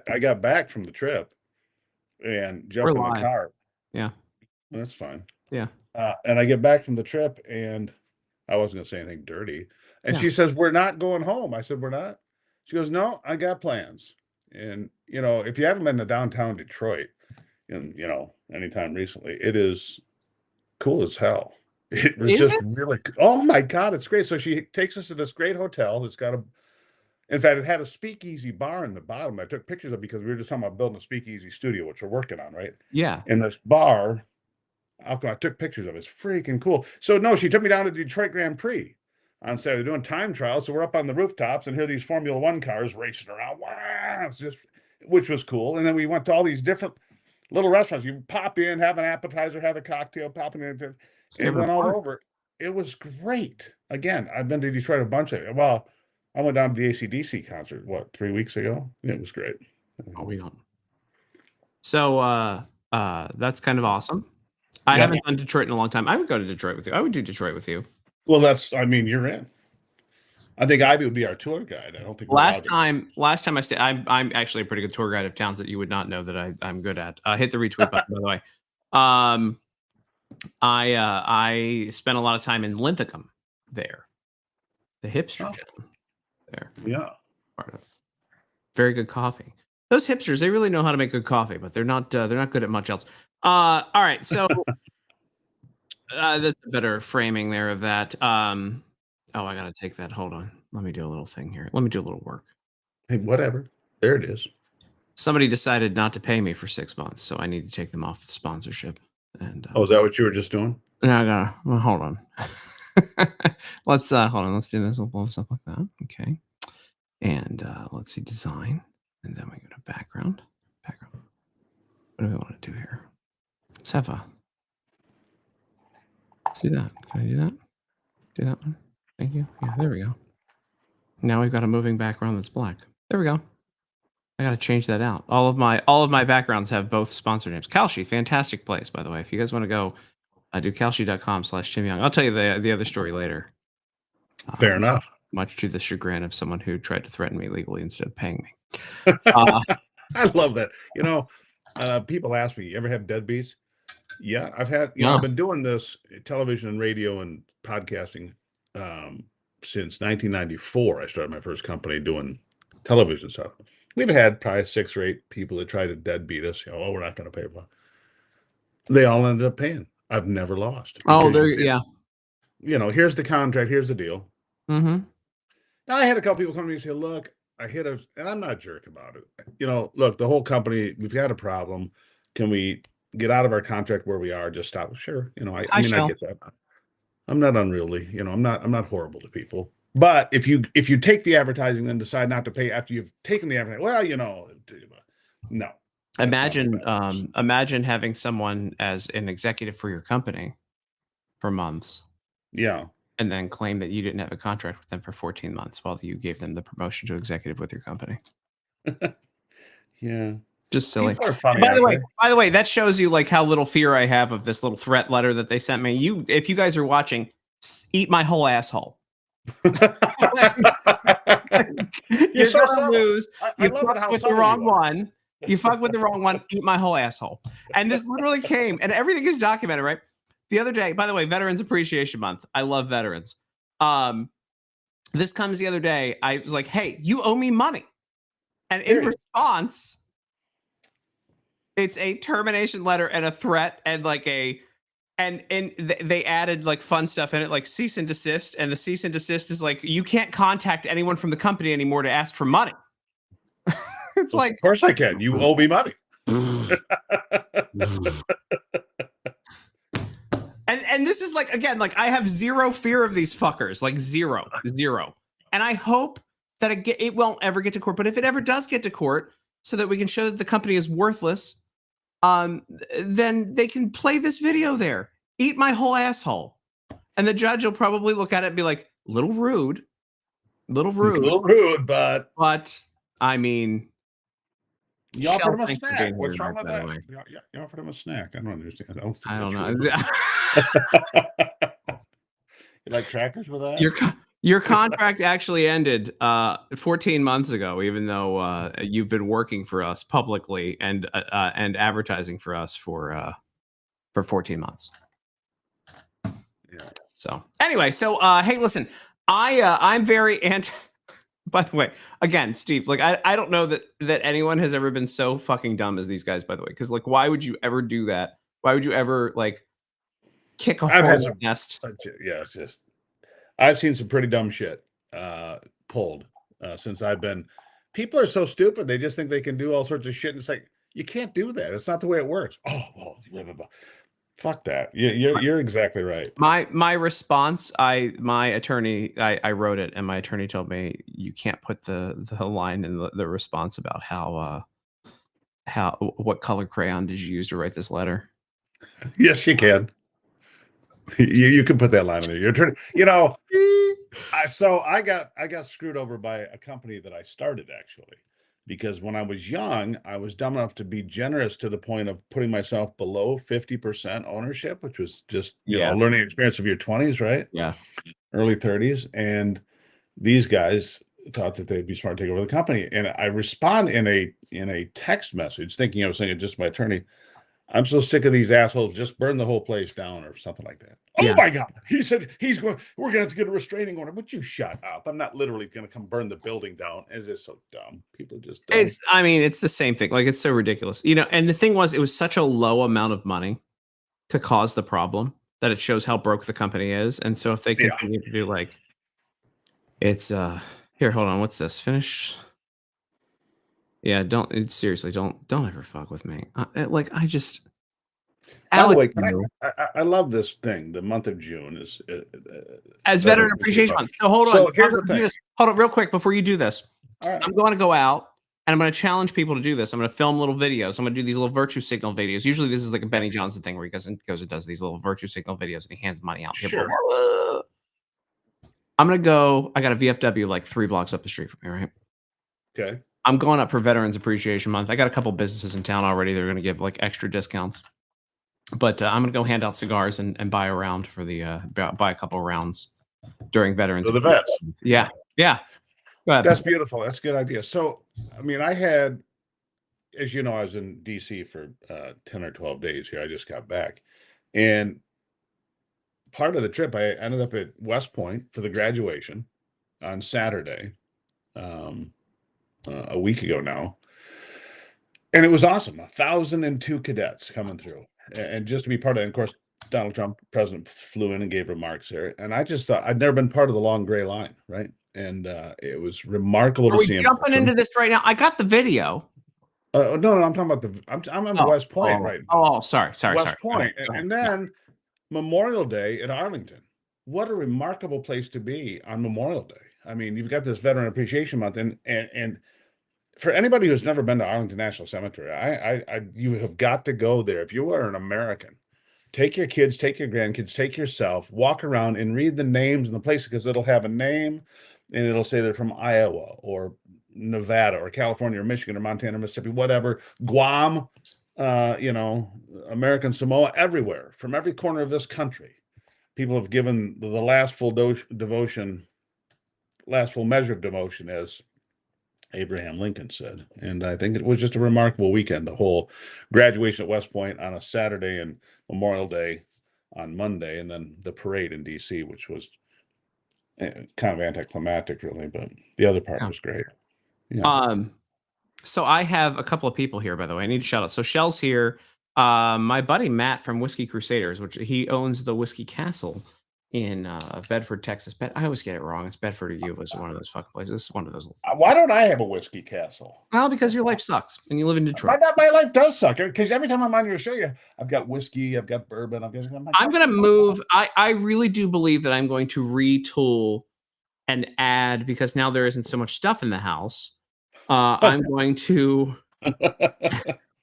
I got back from the trip and We're jumped in the live. car. Yeah. That's fine. Yeah. And I get back from the trip and I wasn't gonna say anything dirty. And Yeah. she says, "We're not going home." I said, "We're not?" She goes, "No, I got plans." And if you haven't been to downtown Detroit anytime recently, it is cool as hell. It was Is just it? really, oh my God, it's great. So she takes us to this great hotel that's in fact, it had a speakeasy bar in the bottom. I took pictures of because we were just talking about building a speakeasy studio, which we're working on, right? Yeah. And this bar, I took pictures of it. It's freaking cool. So no, she took me down to the Detroit Grand Prix on Saturday doing time trials. So we're up on the rooftops and hear these Formula One cars racing around. Wow, it's just, which was cool. And then we went to all these different little restaurants. You pop in, have an appetizer, have a cocktail, popping in, and went all over. It was great. Again, I've been to Detroit a bunch of. Well, I went down to the AC/DC concert. 3 weeks ago? It was great. Oh, we don't. So that's kind of awesome. I haven't done Detroit in a long time. I would go to Detroit with you. I would do Detroit with you. Well, you're in. I think Ivy would be our tour guide. I don't think last time I stayed. I'm actually a pretty good tour guide of towns that you would not know that I'm good at. Hit the retweet button, by the way. I spent a lot of time in Linthicum there, the hipster town there. Yeah, very good coffee. Those hipsters, they really know how to make good coffee, but they're not good at much else. All right, so that's a better framing there of that. Oh, I gotta take that. Hold on. Let me do a little thing here. Let me do a little work. Hey, whatever. There it is. Somebody decided not to pay me for 6 months, so I need to take them off the sponsorship. And is that what you were just doing? Yeah, I gotta. Well, hold on. Let's hold on. Let's do this. We'll blow stuff like that. Okay. And let's see design, and then we go to background. Background. What do we want to do here? Let's have a. Let's do that. Can I do that? Do that one. Thank you. Yeah, there we go. Now we've got a moving background that's black. There we go. I got to change that out. All of my backgrounds have both sponsor names. Kalshi, fantastic place, by the way. If you guys want to go, do kalshi.com/Tim Young. I'll tell you the other story later. Fair enough. Much to the chagrin of someone who tried to threaten me legally instead of paying me. I love that. People ask me, "You ever have deadbeats?" Yeah, I've had. I've been doing this television and radio and podcasting since 1994. I started my first company doing television stuff. We've had probably 6 or 8 people that try to deadbeat us. Oh, we're not going to pay for it. They all ended up paying. I've never lost. Oh, yeah. Here's the contract. Here's the deal. Mm-hmm. Now I had a couple people come to me and say, "Look, I hit and I'm not a jerk about it. Look, the whole company, we've got a problem. Can we get out of our contract where we are? Just stop." Sure. I get that. I'm not unruly. I'm not horrible to people. But if you take the advertising, then decide not to pay after you've taken the advertising, well, no. Imagine having someone as an executive for your company for months. Yeah. And then claim that you didn't have a contract with them for 14 months while you gave them the promotion to executive with your company. Yeah. Just silly. By the way, that shows you like how little fear I have of this little threat letter that they sent me. If you guys are watching, eat my whole asshole. You're so gonna lose. You fuck with the wrong one. You fuck with the wrong one. Eat my whole asshole. And this literally came, and everything is documented, right? The other day, by the way, Veterans Appreciation Month. I love veterans. This comes the other day. I was like, "Hey, you owe me money," and in response, it's a termination letter and a threat and like and they added like fun stuff in it, like cease and desist. And the cease and desist is like, you can't contact anyone from the company anymore to ask for money. It's like, of course I can. You owe me money. And this is like, again, like I have zero fear of these fuckers, like zero. And I hope that it won't ever get to court. But if it ever does get to court, so that we can show that the company is worthless, then they can play this video there. Eat my whole asshole. And the judge will probably look at it and be like, little rude, but I mean, you offered him a snack. What's wrong with that? You offered him a snack. I don't understand. I don't know. You like crackers with that? Your contract actually ended 14 months ago, even though you've been working for us publicly and advertising for us for 14 months. Yeah. So anyway, hey, listen, I'm very anti. By the way, again, Steve, like I don't know that anyone has ever been so fucking dumb as these guys. By the way, because like, why would you ever do that? Why would you ever like kick a hole in the nest? Yeah, it's just I've seen some pretty dumb shit pulled since I've been. People are so stupid; they just think they can do all sorts of shit. And it's like you can't do that. It's not the way it works. Oh well, blah, blah, blah. Fuck that. You're exactly right. My response, my attorney, I wrote it, and my attorney told me you can't put the line in the response about how what color crayon did you use to write this letter. Yes, you can. You can put that line in there. Your attorney, so I got screwed over by a company that I started actually. Because when I was young, I was dumb enough to be generous to the point of putting myself below 50% ownership, which was just a learning experience of your 20s, right? Yeah. Early 30s. And these guys thought that they'd be smart to take over the company. And I respond in a text message, thinking I was saying it just to my attorney. I'm so sick of these assholes. Just burn the whole place down or something like that. Oh my God. He said we're going to have to get a restraining order. Would you shut up? I'm not literally going to come burn the building down. It's just so dumb. People just dumb. It's the same thing. Like, it's so ridiculous. And the thing was, it was such a low amount of money to cause the problem that it shows how broke the company is. And so if they continue to do like, it's here, hold on. What's this? Finish. Yeah, seriously, don't ever fuck with me. Like, I just. By the way, I love this thing. The month of June is as Veteran Appreciation Month. So hold on. Here's the thing. Hold on, real quick before you do this. Right. I'm going to go out and I'm going to challenge people to do this. I'm going to film little videos. I'm going to do these little virtue signal videos. Usually, this is like a Benny Johnson thing where he goes and does these little virtue signal videos and he hands money out. Sure. I'm going to go. I got a VFW like 3 blocks up the street from me, right? Okay. I'm going up for Veterans Appreciation Month. I got a couple businesses in town already. They're going to give like extra discounts. But I'm going to go hand out cigars and buy a round for the buy a couple of rounds during Veterans. So the vets. Yeah. Yeah. That's beautiful. That's a good idea. So, I mean, I had, as you know, I was in DC for 10 or 12 days here. I just got back. And part of the trip, I ended up at West Point for the graduation on Saturday, a week ago now. And it was awesome. 1,002 cadets coming through. And just to be part of it, and of course, Donald Trump, president, flew in and gave remarks there. And I just thought, I'd never been part of the long gray line, right? And it was remarkable to see him. Are we jumping into this right now? I got the video. No, I'm talking about I'm on West Point right now. Oh, sorry. West Point. And then Memorial Day at Arlington. What a remarkable place to be on Memorial Day. I mean, you've got this Veteran Appreciation Month, and for anybody who's never been to Arlington National Cemetery, you have got to go there. If you are an American, take your kids, take your grandkids, take yourself, walk around and read the names and the places, because it'll have a name and it'll say they're from Iowa or Nevada or California or Michigan or Montana, Mississippi, whatever, Guam, American Samoa, everywhere, from every corner of this country. People have given the last full measure of devotion, as Abraham Lincoln said. And I think it was just a remarkable weekend, the whole graduation at West Point on a Saturday and Memorial Day on Monday, and then the parade in DC, which was kind of anticlimactic, really, but the other part was great. Yeah. So I have a couple of people here, by the way. I need to shout out. So Shell's here. My buddy Matt from Whiskey Crusaders, which he owns the Whiskey Castle in Bedford, Texas. I always get it wrong. It's Bedford or Eula is one of those fucking places. It's one of those. Why don't I have a Whiskey Castle? Well, because your life sucks and you live in Detroit. My life does suck, because every time I'm on your show, I've got whiskey, I've got bourbon. I'm going to move. I really do believe that I'm going to retool and add, because now there isn't so much stuff in the house. I'm going to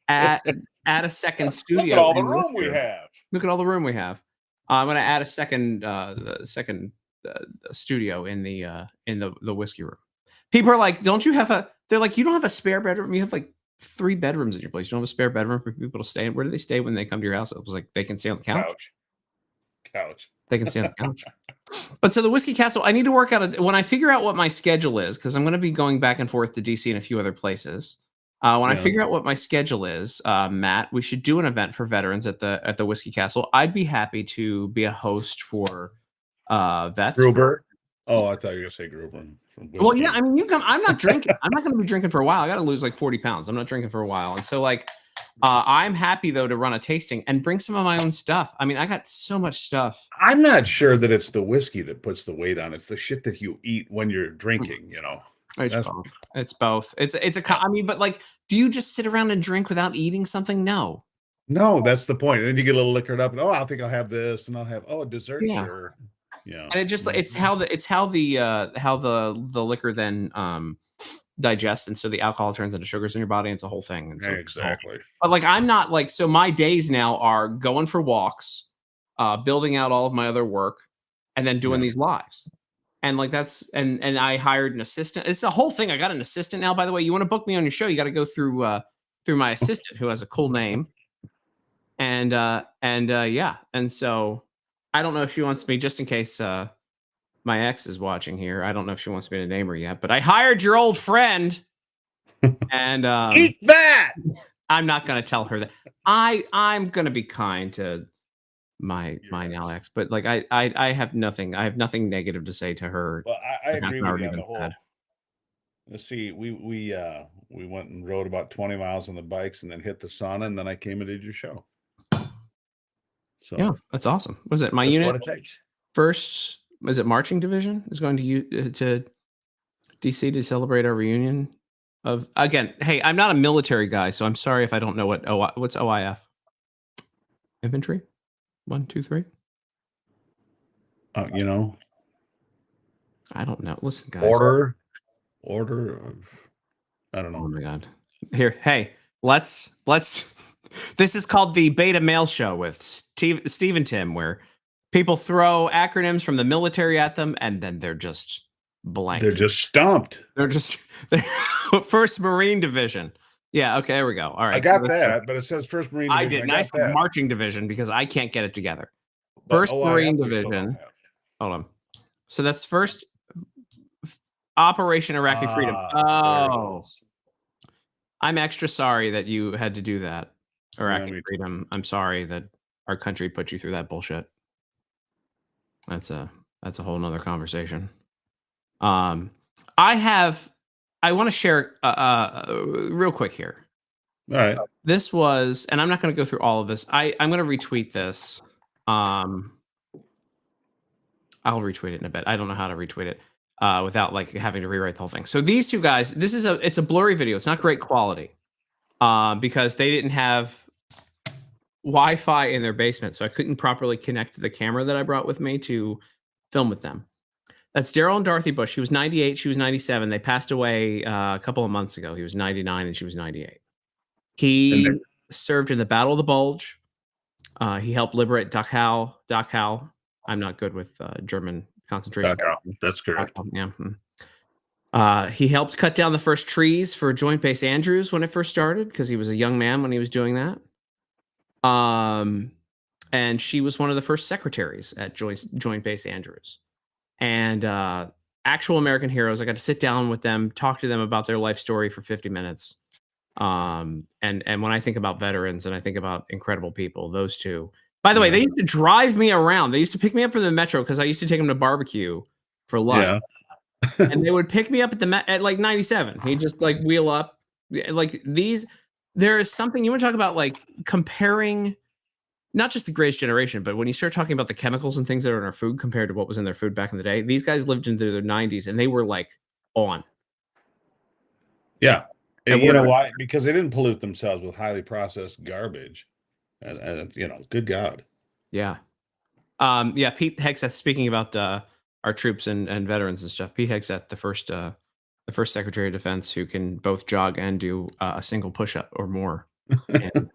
add a second studio. Look at all the room we have. Look at all the room we have. I'm going to add a second studio in the whiskey room. People are like, "Don't you have a?" They're like, "You don't have a spare bedroom. You have like 3 bedrooms in your place. You don't have a spare bedroom for people to stay in." Where do they stay when they come to your house? It was like, they can stay on the couch. Couch. They can stay on the couch. But so the Whiskey Castle, I need to work out when I figure out what my schedule is, because I'm going to be going back and forth to DC and a few other places. When I figure out what my schedule is, Matt, we should do an event for veterans at the Whiskey Castle. I'd be happy to be a host for vets. Gruber. Oh, I thought you were going to say Gruber. Well, yeah, I mean, you come. I'm not drinking. I'm not going to be drinking for a while. I got to lose like 40 pounds. I'm not drinking for a while, and so like, I'm happy though to run a tasting and bring some of my own stuff. I mean, I got so much stuff. I'm not sure that it's the whiskey that puts the weight on. It's the shit that you eat when you're drinking. You know, it's both. It's a. I mean, but like, do you just sit around and drink without eating something? No. No, that's the point. And then you get a little liquored up, and I think I'll have this, and I'll have a dessert. Yeah. Sure. Yeah. And it's how the liquor then digests, and so the alcohol turns into sugars in your body. And it's a whole thing. And so exactly. But like, I'm not like, so my days now are going for walks, building out all of my other work, and then doing these lives. And like that's and I hired an assistant. It's a whole thing. I got an assistant now. By the way, you want to book me on your show, you got to go through my assistant, who has a cool name. And yeah. And so I don't know if she wants me, just in case my ex is watching here. I don't know if she wants me to name her yet, but I hired your old friend. And eat that. I'm not going to tell her that. I'm going to be kind to my now ex, but like I have nothing. I have nothing negative to say to her. Well, I agree with you on the whole. Let's see. We went and rode about 20 miles on the bikes, and then hit the sauna, and then I came and did your show. So yeah, that's awesome. Was it my unit? First, was it marching division is going to DC to celebrate our reunion of, again, hey, I'm not a military guy, so I'm sorry if I don't know what's OIF. Infantry? 1, 2, 3? You know, I don't know. Listen, guys. Order of, I don't know. Oh my God. Here, hey, let's this is called the Beta Male Show with Steve and Tim, where people throw acronyms from the military at them, and then they're just blank. They're just stumped. They're First Marine Division. Yeah, okay, there we go. All right. I got that, but it says First Marine Division. I didn't. I said Marching Division because I can't get it together. First Marine Division. Hold on. So that's First Operation Iraqi Freedom. Oh. I'm extra sorry that you had to do that. Iraqi Freedom. I'm sorry that our country put you through that bullshit. That's a whole nother conversation. I want to share real quick here. All right. This was, and I'm not going to go through all of this. I'm going to retweet this. I'll retweet it in a bit. I don't know how to retweet it without like having to rewrite the whole thing. So these two guys, it's a blurry video. It's not great quality because they didn't have Wi-Fi in their basement, so I couldn't properly connect to the camera that I brought with me to film with them. That's Daryl and Dorothy Bush. He was 98. She was 97. They passed away a couple of months ago. He was 99 and she was 98. He served in the Battle of the Bulge. He helped liberate Dachau. I'm not good with German concentration. Dachau. That's correct. Yeah. He helped cut down the first trees for Joint Base Andrews when it first started, because he was a young man when he was doing that. And she was one of the first secretaries at Joint Base Andrews. And actual American heroes. I got to sit down with them, talk to them about their life story for 50 minutes. And when I think about veterans and I think about incredible people, those two. By the way, they used to drive me around. They used to pick me up from the metro because I used to take them to barbecue for lunch. Yeah. And they would pick me up at like 97. He'd just like wheel up. Like these, there is something you want to talk about, like comparing not just the Greatest Generation, but when you start talking about the chemicals and things that are in our food compared to what was in their food back in the day, these guys lived into their 90s and they were like on. Yeah. And you know why? Because they didn't pollute themselves with highly processed garbage. And good God. Yeah. Yeah. Pete Hegseth, speaking about our troops and veterans and stuff, Pete Hegseth, the first Secretary of Defense who can both jog and do a single push-up or more in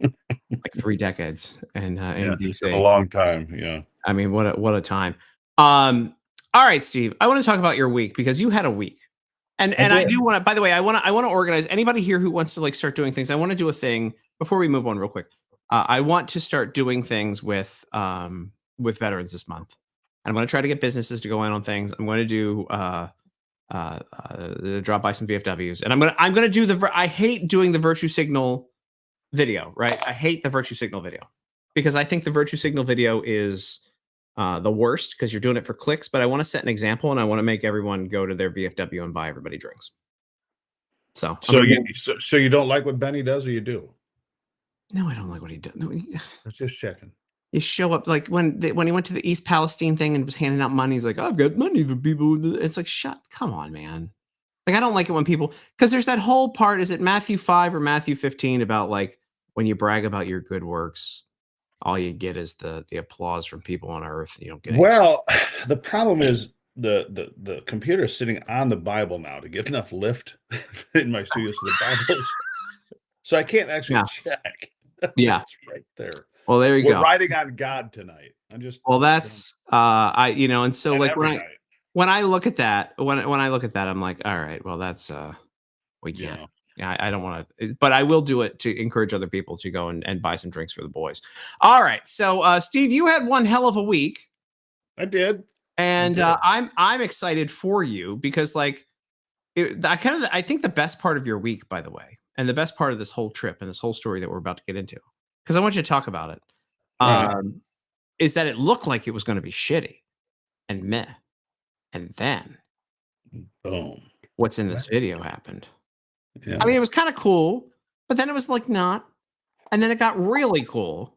like 3 decades. And in DC. A long time. Yeah. I mean, what a time. All right, Steve, I want to talk about your week because you had a week. And I do want to, by the way, I want to organize anybody here who wants to like start doing things. I want to do a thing before we move on real quick. I want to start doing things with veterans this month. I'm going to try to get businesses to go in on things. I'm going to do drop by some VFWs, and I'm going to do I hate doing the virtue signal video, right? I hate the virtue signal video because I think the virtue signal video is the worst because you're doing it for clicks. But I want to set an example, and I want to make everyone go to their VFW and buy everybody drinks. So you don't like what Benny does, or you do? No, I don't like what he does. I was just checking. You show up like when he went to the East Palestine thing and was handing out money. He's like, I've got money for people. It's like, come on, man. Like, I don't like it when people, because there's that whole part. Is it Matthew 5 or Matthew 15 about like when you brag about your good works, all you get is the applause from people on earth. You don't get anything. Well, the problem is the computer is sitting on the Bible now to get enough lift in my studio so the Bible's, so I can't actually check. Yeah, it's right there. Well, there you go. We're riding on God tonight. That's and so like when I look at that, when I look at that, I'm like, all right, well, that's we can't. Yeah, I don't want to, but I will do it to encourage other people to go and buy some drinks for the boys. All right, so Steve, you had one hell of a week. I did, and I'm excited for you because like I think the best part of your week, by the way, and the best part of this whole trip and this whole story that we're about to get into, because I want you to talk about it, is that it looked like it was going to be shitty and meh. And then, boom, what's in this video happened. Yeah. I mean, it was kind of cool, but then it was like not. And then it got really cool.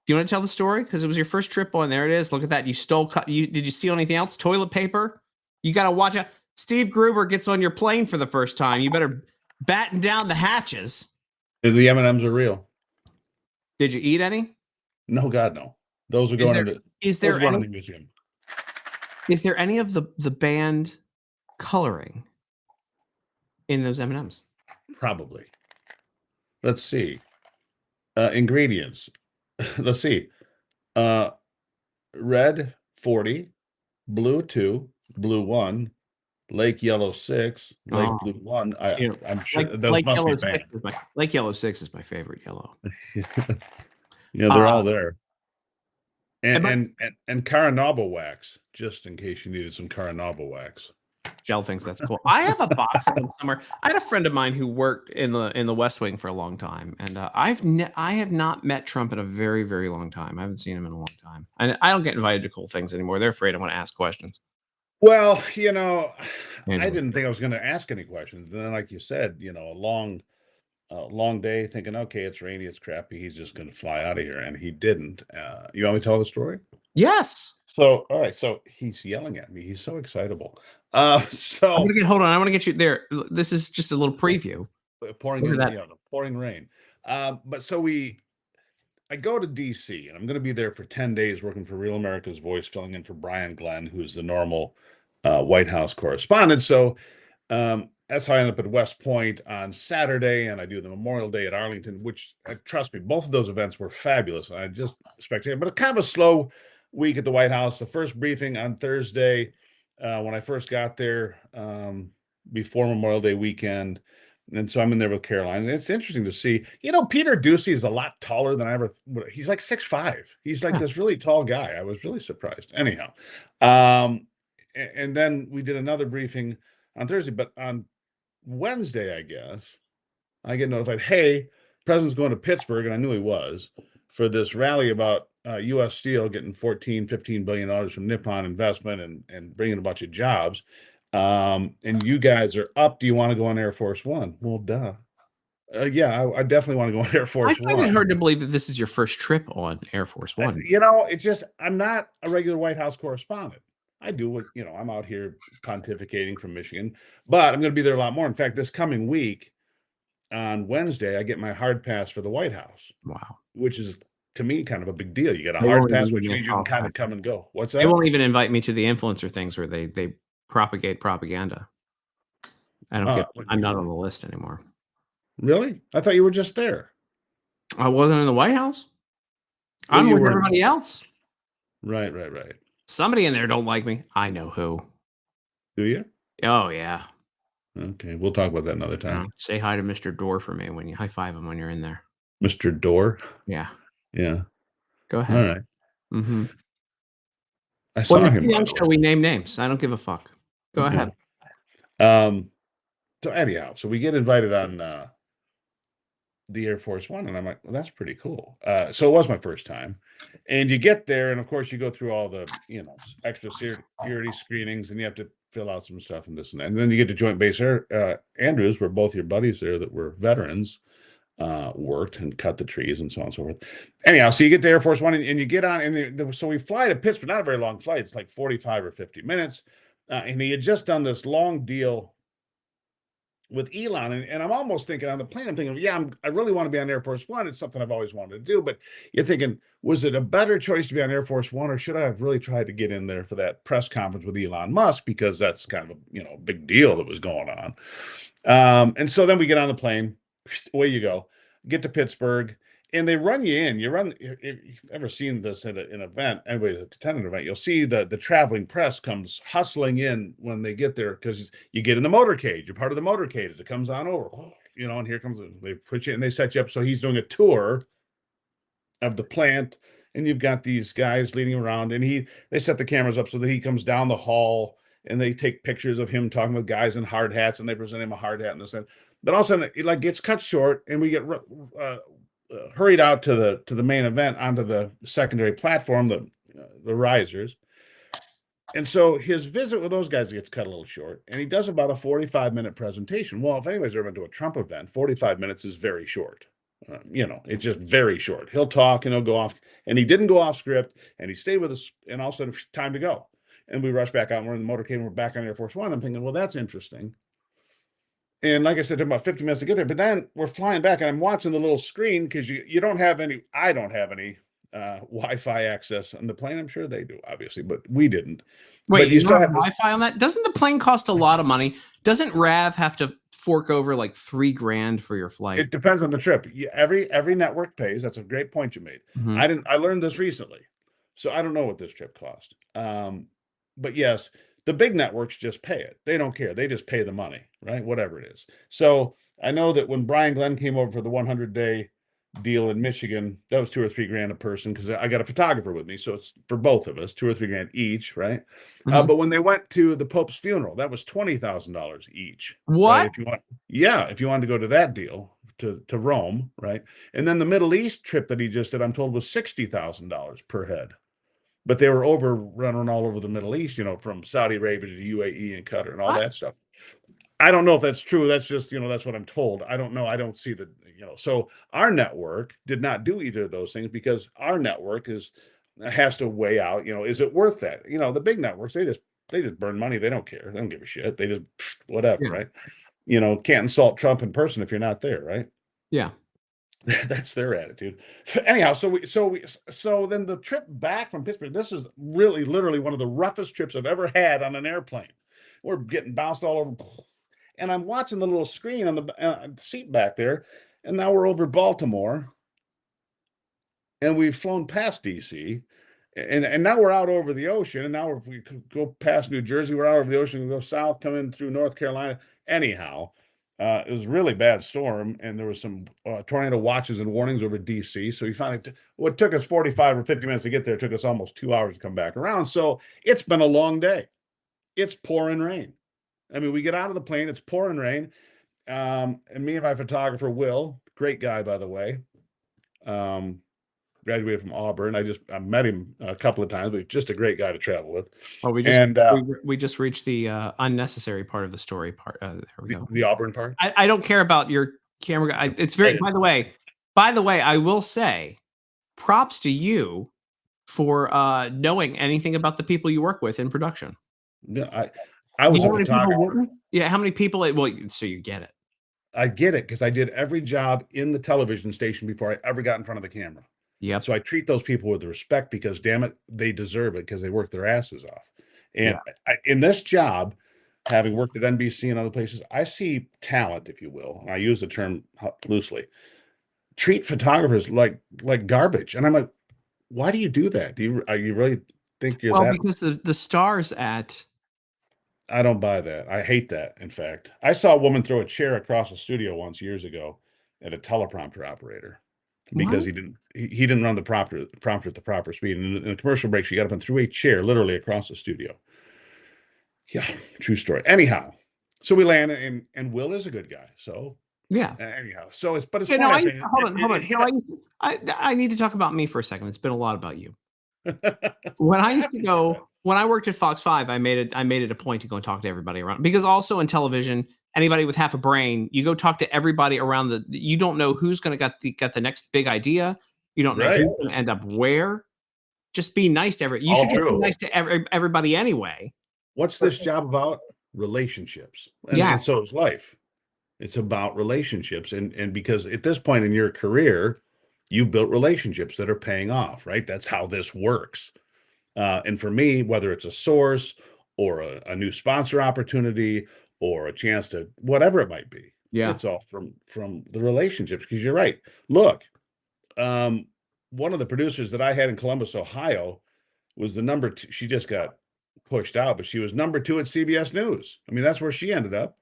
Do you want to tell the story? Because it was your first trip on. There it is. Look at that. You stole. Did you steal anything else? Toilet paper? You got to watch out. Steve Gruber gets on your plane for the first time. You better batten down the hatches. The M&Ms are real. Did you eat any? No, God, no. Those are going to the museum. Is there any of the band coloring in those M&Ms? Probably. Let's see. Ingredients. Let's see. Red 40, blue 2, blue 1, Lake Yellow 6, Lake Blue 1. I'm sure those Lake must Yellow be banned. Lake Yellow 6 is my favorite yellow. Yeah, they're all there. And Caranaba wax, just in case you needed some Caranaba wax. Gel thinks that's cool. I have a box of them somewhere. I had a friend of mine who worked in the West Wing for a long time, and I have not met Trump in a very, very long time. I haven't seen him in a long time, and I don't get invited to cool things anymore. They're afraid I want to ask questions. Well, I didn't think I was going to ask any questions. And then, like you said, a long day thinking, okay, it's rainy, it's crappy. He's just going to fly out of here, and he didn't. You want me to tell the story? Yes. So, all right. So he's yelling at me. He's so excitable. Hold on. I want to get you there. This is just a little preview. Pouring rain. But so I go to DC, and I'm going to be there for 10 days working for Real America's Voice, filling in for Brian Glenn, who's the normal White House correspondent. So that's how I end up at West Point on Saturday, and I do the Memorial Day at Arlington, which, trust me, both of those events were fabulous. I just spectated, but kind of a slow week at the White House. The first briefing on Thursday, when I first got there, before Memorial Day weekend. And so I'm in there with Caroline. And it's interesting to see, Peter Doocy is a lot taller than I ever, he's like 6'5". He's like this really tall guy. I was really surprised. Anyhow. And then we did another briefing on Thursday, but on Wednesday, I guess, I get notified, hey, the president's going to Pittsburgh, and I knew he was, for this rally about U.S. Steel getting $15 billion from Nippon Investment and bringing a bunch of jobs. And you guys are up. Do you want to go on Air Force One? Well, duh. Yeah, I definitely want to go on Air Force One. I find it hard to believe that this is your first trip on Air Force One. It's just, I'm not a regular White House correspondent. I do what, I'm out here pontificating from Michigan, but I'm going to be there a lot more. In fact, this coming week on Wednesday, I get my hard pass for the White House. Wow. Which is, to me, kind of a big deal. You get a hard pass, which means you can kind of come and go. What's that? They won't even invite me to the influencer things where they propagate propaganda. I'm not on the list anymore. Really? I thought you were just there. I wasn't in the White House. I'm with everybody else. Right. Somebody in there don't like me. I know who. Do you? Oh, yeah. Okay, we'll talk about that another time. Say hi to Mr. Dorr for me when you high five him when you're in there. Mr. Dorr? Yeah. Yeah. Go ahead. All right. Mm-hmm. I saw him. Young show, we name names. I don't give a fuck. Go ahead. So anyhow, so we get invited on the Air Force One, and I'm like, well, that's pretty cool. So it was my first time, and you get there, and of course you go through all the extra security screenings, and you have to fill out some stuff and this and that, and then you get to Joint Base Andrews, where both your buddies there that were veterans worked and cut the trees and so on and so forth. Anyhow, so you get to Air Force One, and you get on, and so we fly to Pittsburgh. Not a very long flight; it's like 45 or 50 minutes, and he had just done this long deal with Elon, and I'm almost thinking on the plane, I'm thinking, yeah, I really want to be on Air Force One. It's something I've always wanted to do. But you're thinking, was it a better choice to be on Air Force One, or should I have really tried to get in there for that press conference with Elon Musk, because that's kind of a big deal that was going on. And so then we get on the plane, away you go, get to Pittsburgh, and they run you in. If you've ever seen this at an event, anyways, at an event, you'll see the traveling press comes hustling in when they get there, because you get in the motorcade. You're part of the motorcade as it comes on over, and here comes, they put you and they set you up. So he's doing a tour of the plant, and you've got these guys leading around, and they set the cameras up so that he comes down the hall, and they take pictures of him talking with guys in hard hats, and they present him a hard hat and this and that. But all of a sudden, it gets cut short, and we get hurried out to the main event, onto the secondary platform, the risers. And so his visit with those guys gets cut a little short, and he does about a 45-minute presentation. Well, if anybody's ever been to a Trump event, 45 minutes is very short. It's just very short. He'll talk and he'll go off, and he didn't go off script, and he stayed with us, and all of a sudden, time to go. And we rush back out, and we're in the motorcade, and we're back on Air Force One. I'm thinking, well, that's interesting. And like I said, it took about 50 minutes to get there. But then we're flying back, and I'm watching the little screen, because I don't have any Wi-Fi access on the plane. I'm sure they do, obviously, but we didn't. Wait, you still have Wi-Fi on that? Doesn't the plane cost a lot of money? Doesn't RAV have to fork over like $3,000 for your flight? It depends on the trip. Every network pays. That's a great point you made. Mm-hmm. I learned this recently, so I don't know what this trip cost. But yes, the big networks just pay it. They don't care. They just pay the money, right? Whatever it is. So I know that when Brian Glenn came over for the 100-day deal in Michigan, that was $2,000 or $3,000 a person, because I got a photographer with me. So it's for both of us, $2,000 or $3,000 each, right? Mm-hmm. But when they went to the Pope's funeral, that was $20,000 each. What? Right? If you wanted to go to that deal to Rome, right? And then the Middle East trip that he just did, I'm told, was $60,000 per head. But they were running all over the Middle East, from Saudi Arabia to UAE and Qatar and all that stuff. I don't know if that's true. That's just, that's what I'm told. I don't know. I don't see the, so our network did not do either of those things, because our network has to weigh out, is it worth that? The big networks, they just burn money. They don't care. They don't give a shit. They just, whatever, right? Can't insult Trump in person if you're not there, right? Yeah. That's their attitude. Anyhow, so then the trip back from Pittsburgh, this is really literally one of the roughest trips I've ever had on an airplane. We're getting bounced all over, and I'm watching the little screen on the seat back there, and now we're over Baltimore, and we've flown past DC, and now we're out over the ocean, and now we go past New Jersey, we're out over the ocean, we go south, come in through North Carolina. Anyhow, it was a really bad storm, and there was some tornado watches and warnings over DC. So we finally, what took us 45 or 50 minutes to get there, took us almost 2 hours to come back around. So it's been a long day. It's pouring rain. I mean, we get out of the plane, it's pouring rain. And me and my photographer, Will, great guy, by the way, graduated from Auburn. I met him a couple of times, but just a great guy to travel with. Oh, we just reached the unnecessary part of the story part. There we go. The Auburn part. I don't care about your camera guy. It's very. By the way, I will say, props to you for knowing anything about the people you work with in production. Yeah, I was a photographer. Yeah, how many people? Well, so you get it. I get it, because I did every job in the television station before I ever got in front of the camera. Yeah. So I treat those people with respect, because damn it, they deserve it, because they work their asses off. And in this job, having worked at NBC and other places, I see talent, if you will. And I use the term loosely. Treat photographers like garbage, and I'm like, why do you do that? Do you really think you're that? Because the stars at. I don't buy that. I hate that. In fact, I saw a woman throw a chair across the studio once years ago at a teleprompter operator. because he didn't run the prompter at the proper speed. And in a commercial break, she got up and threw a chair literally across the studio. Yeah, true story. Anyhow, so we land, and Will is a good guy. So yeah. Anyhow, so it's hold on. I need to talk about me for a second. It's been a lot about you. When I worked at Fox 5, I made it a point to go and talk to everybody around, because also in television, anybody with half a brain, you go talk to everybody around you don't know who's going to get the next big idea. You don't know who's going to end up where. Just be nice to you should just be nice to everybody anyway. What's this job about? Relationships. And so is life. It's about relationships. And because at this point in your career, you've built relationships that are paying off, right? That's how this works. And for me, whether it's a source or a new sponsor opportunity or a chance to whatever it might be, it's all from the relationships. Because you're right. Look, one of the producers that I had in Columbus, Ohio, was the number 2. She just got pushed out, but she was number 2 at CBS News. I mean, that's where she ended up.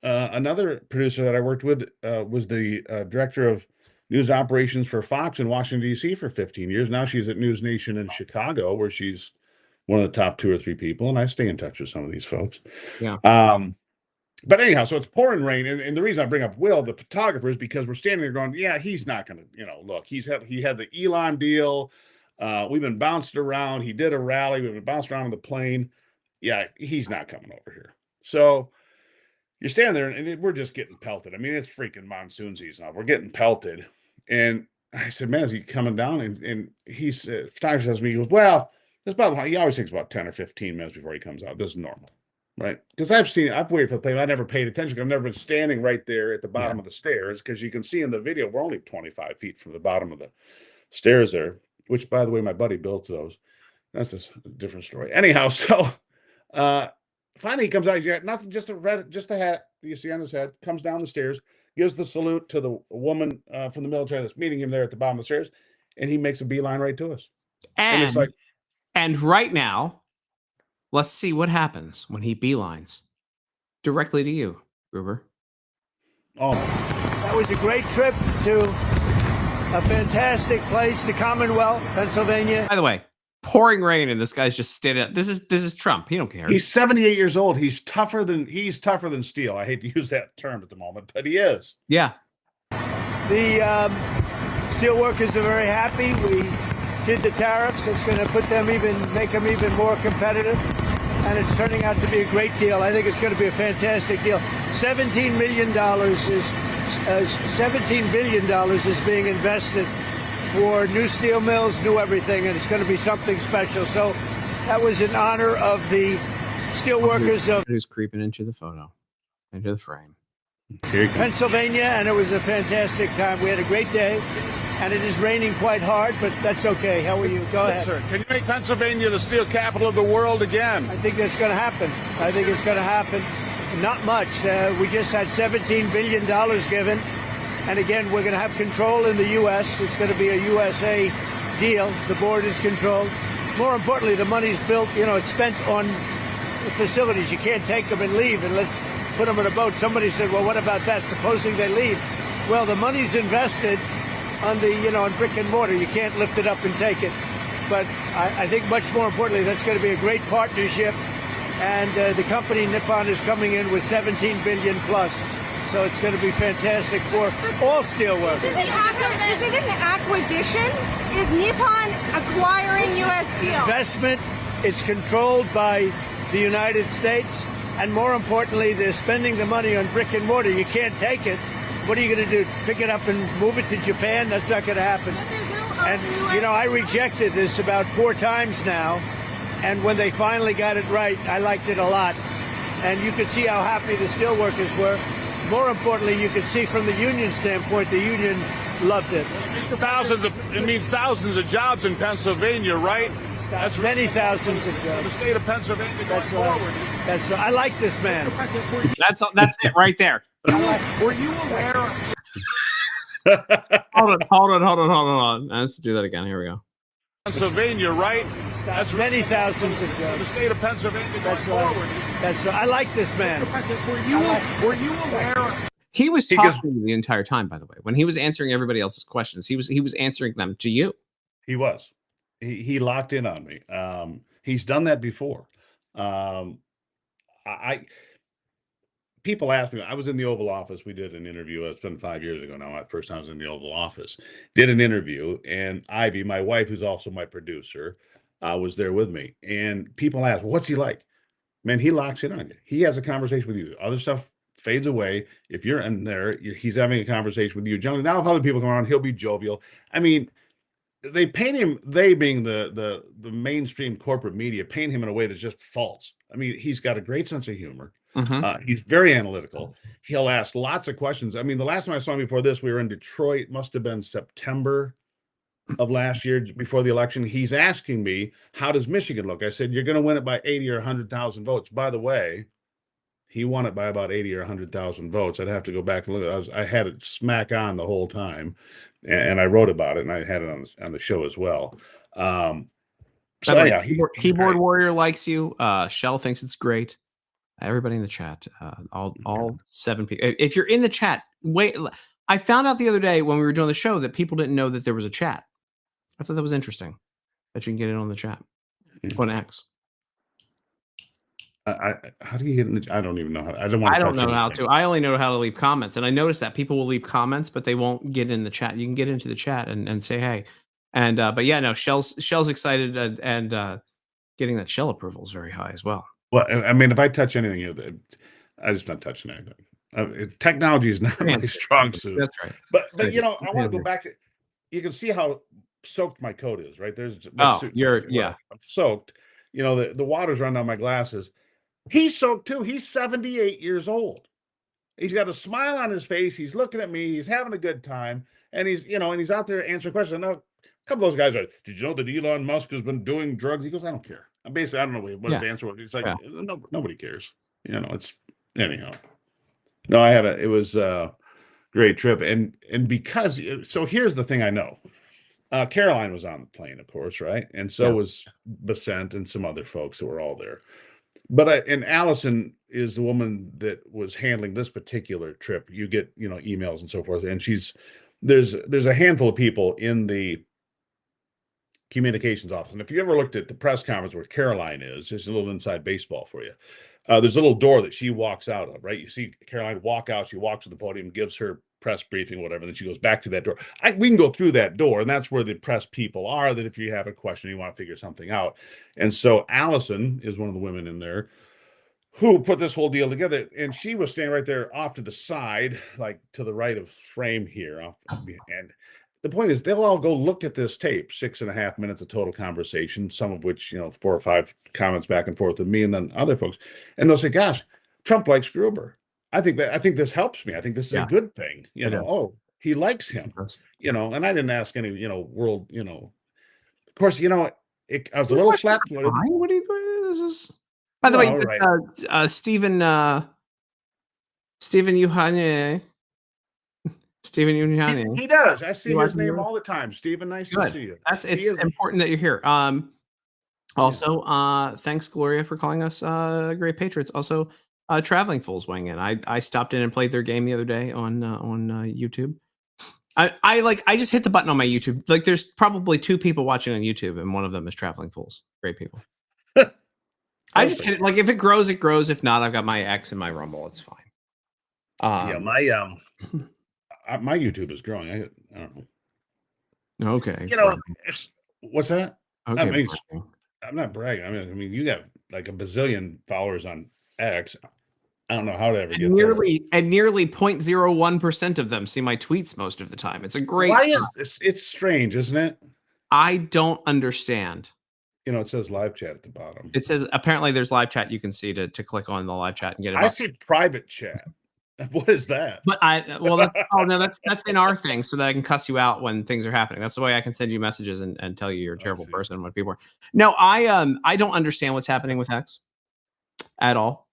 Another producer that I worked with was the director of news operations for Fox in Washington, D.C. for 15 years. Now she's at News Nation in Chicago, where she's one of the top 2 or 3 people. And I stay in touch with some of these folks. Yeah. But anyhow, so it's pouring rain. And the reason I bring up Will, the photographer, is because we're standing there going, yeah, he's not going to, look, he had the Elon deal. We've been bounced around. He did a rally. We've been bounced around on the plane. Yeah, he's not coming over here. So you're standing there and we're just getting pelted. I mean, it's freaking monsoon season now. We're getting pelted. And I said, man, is he coming down? And he's photographer says to me, he goes, well, he always thinks about 10 or 15 minutes before he comes out. This is normal, right? Because I've waited for the plane. I never paid attention. I've never been standing right there at the bottom of the stairs, because you can see in the video, we're only 25 feet from the bottom of the stairs there, which, by the way, my buddy built those. That's a different story. Anyhow, so finally he comes out. He's got nothing, just a hat you see on his head, comes down the stairs, gives the salute to the woman from the military that's meeting him there at the bottom of the stairs, and he makes a beeline right to us. And it's like, and right now, let's see what happens when he beelines directly to you, Gruber. Oh, that was a great trip to a fantastic place, the Commonwealth, Pennsylvania. By the way, pouring rain, and this guy's just standing up. This is Trump. He don't care. He's 78 years old. He's tougher than steel. I hate to use that term at the moment, but he is. Yeah. The steel workers are very happy. We did the tariffs. It's going to make them even more competitive, and it's turning out to be a great deal. I think it's going to be a fantastic deal. $17 billion is being invested for new steel mills, new everything, and it's going to be something special. So that was in honor of the steel workers of who's creeping into the photo, into the frame, Pennsylvania, and it was a fantastic time. We had a great day, and it is raining quite hard, but that's okay. How are you? Go ahead. Sir, can you make Pennsylvania the steel capital of the world again? I think that's going to happen. Not much. We just had $17 billion given. And again, we're going to have control in the U.S. It's going to be a USA deal. The board is controlled. More importantly, the money's built, it's spent on the facilities. You can't take them and leave and let's put them in a boat. Somebody said, well, what about that? Supposing they leave. Well, the money's invested on on brick and mortar. You can't lift it up and take it. But I think much more importantly, that's going to be a great partnership. And the company Nippon is coming in with $17 billion plus. So it's going to be fantastic for all steelworkers. Is it an acquisition? Is Nippon acquiring U.S. Steel? Investment. It's controlled by the United States. And more importantly, they're spending the money on brick and mortar. You can't take it. What are you going to do? Pick it up and move it to Japan? That's not going to happen. And, I rejected this about 4 times now. And when they finally got it right, I liked it a lot. And you could see how happy the steelworkers were. More importantly, you could see from the union standpoint, the union loved it. It means thousands of jobs in Pennsylvania, right? That's many thousands of jobs. The state of Pennsylvania going forward. I like this man. That's it right there. Were you aware? Hold on. Let's do that again. Here we go. Pennsylvania, right? That's many thousands of jobs. The state of Pennsylvania going forward. I like this man. Were you aware? He was talking to you the entire time, by the way. When he was answering everybody else's questions, he was answering them to you. He was. He locked in on me. He's done that before. I people ask me. I was in the Oval Office. We did an interview. It's been 5 years ago now. First time I was in the Oval Office. Did an interview, and Ivy, my wife, who's also my producer, was there with me. And people ask, "What's he like?" Man, he locks in on you. He has a conversation with you. Other stuff fades away. If you're in there, he's having a conversation with you. Generally, now if other people come around, he'll be jovial. I mean, they paint him, they being the mainstream corporate media, paint him in a way that's just false. I mean, he's got a great sense of humor. He's very analytical. He'll ask lots of questions. I mean, the last time I saw him before this, we were in Detroit, must have been September of last year before the election. He's asking me, how does Michigan look? I said, you're going to win it by 80 or 100,000 votes. By the way, he won it by about 80 or 100,000 votes. I'd have to go back and look at it. I had it smack on the whole time, and I wrote about it, and I had it on the show as well. So yeah, Keyboard Warrior likes you. Shell thinks it's great. Everybody in the chat, all 7 people. If you're in the chat, wait. I found out the other day when we were doing the show that people didn't know that there was a chat. I thought that was interesting that you can get in on the chat on X. How do you get in the? I don't even know how. I don't know how to. I only know how to leave comments, and I noticed that people will leave comments, but they won't get in the chat. You can get into the chat and say hey, and but yeah, no, Shell's excited and getting that Shell approval is very high as well. Well, I mean, if I touch anything, I just not touching anything. Technology is not my strong suit. That's right. But you know, I want to go back to. You can see how soaked my coat is, right? There's I'm soaked. You know, the water's running down my glasses. He's soaked too. He's 78 years old. He's got a smile on his face. He's looking at me. He's having a good time, and he's out there answering questions. Now, a couple of those guys are. Did you know that Elon Musk has been doing drugs? He goes, I don't care. I don't know what his answer was. It's like nobody cares. You know, it's anyhow. No, it was a great trip, and because so here's the thing I know. Caroline was on the plane, of course, right, and so was Besant and some other folks that were all there. But and Allison is the woman that was handling this particular trip. You get emails and so forth, and there's a handful of people in the communications office. And if you ever looked at the press conference where Caroline is, just a little inside baseball for you. There's a little door that she walks out of, right? You see Caroline walk out, she walks to the podium, gives her press briefing, whatever, and then she goes back to that door. We can go through that door, and that's where the press people are, that if you have a question, you want to figure something out. And so Allison is one of the women in there who put this whole deal together, and she was standing right there off to the side, like to the right of frame here. And the point is, they'll all go look at this tape, 6.5 minutes of total conversation, some of which, 4 or 5 comments back and forth with me and then other folks. And they'll say, gosh, Trump likes Gruber. I think this helps me. I think this is a good thing. Oh, he likes him, and I didn't ask any, world, of course, I was a little flat-footed. What do you think this is? By the way, Stephen Yuhanye. Stephen Uniani. He does. I see his name all the time. Stephen, nice to see you. It's important that you're here. Also, thanks Gloria for calling us great patriots. Also, Traveling Fools weighing in. I stopped in and played their game the other day on YouTube. I just hit the button on my YouTube. Like there's probably 2 people watching on YouTube, and one of them is Traveling Fools. Great people. I just hit it. Like if it grows, it grows. If not, I've got my X and my Rumble. It's fine. My YouTube is growing. I don't know. Okay. What's that? Okay. I mean, I'm not bragging. I mean, you got like a bazillion followers on X. I don't know how to ever get nearly 0.01% of them see my tweets most of the time. It's a great. Why is this? It's strange, isn't it? I don't understand. It says live chat at the bottom. It says apparently there's live chat you can see to click on the live chat and get it. I see private chat. What is that? But that's in our thing, so that I can cuss you out when things are happening. That's the way I can send you messages and tell you you're a terrible person when people are. No, I don't understand what's happening with X at all.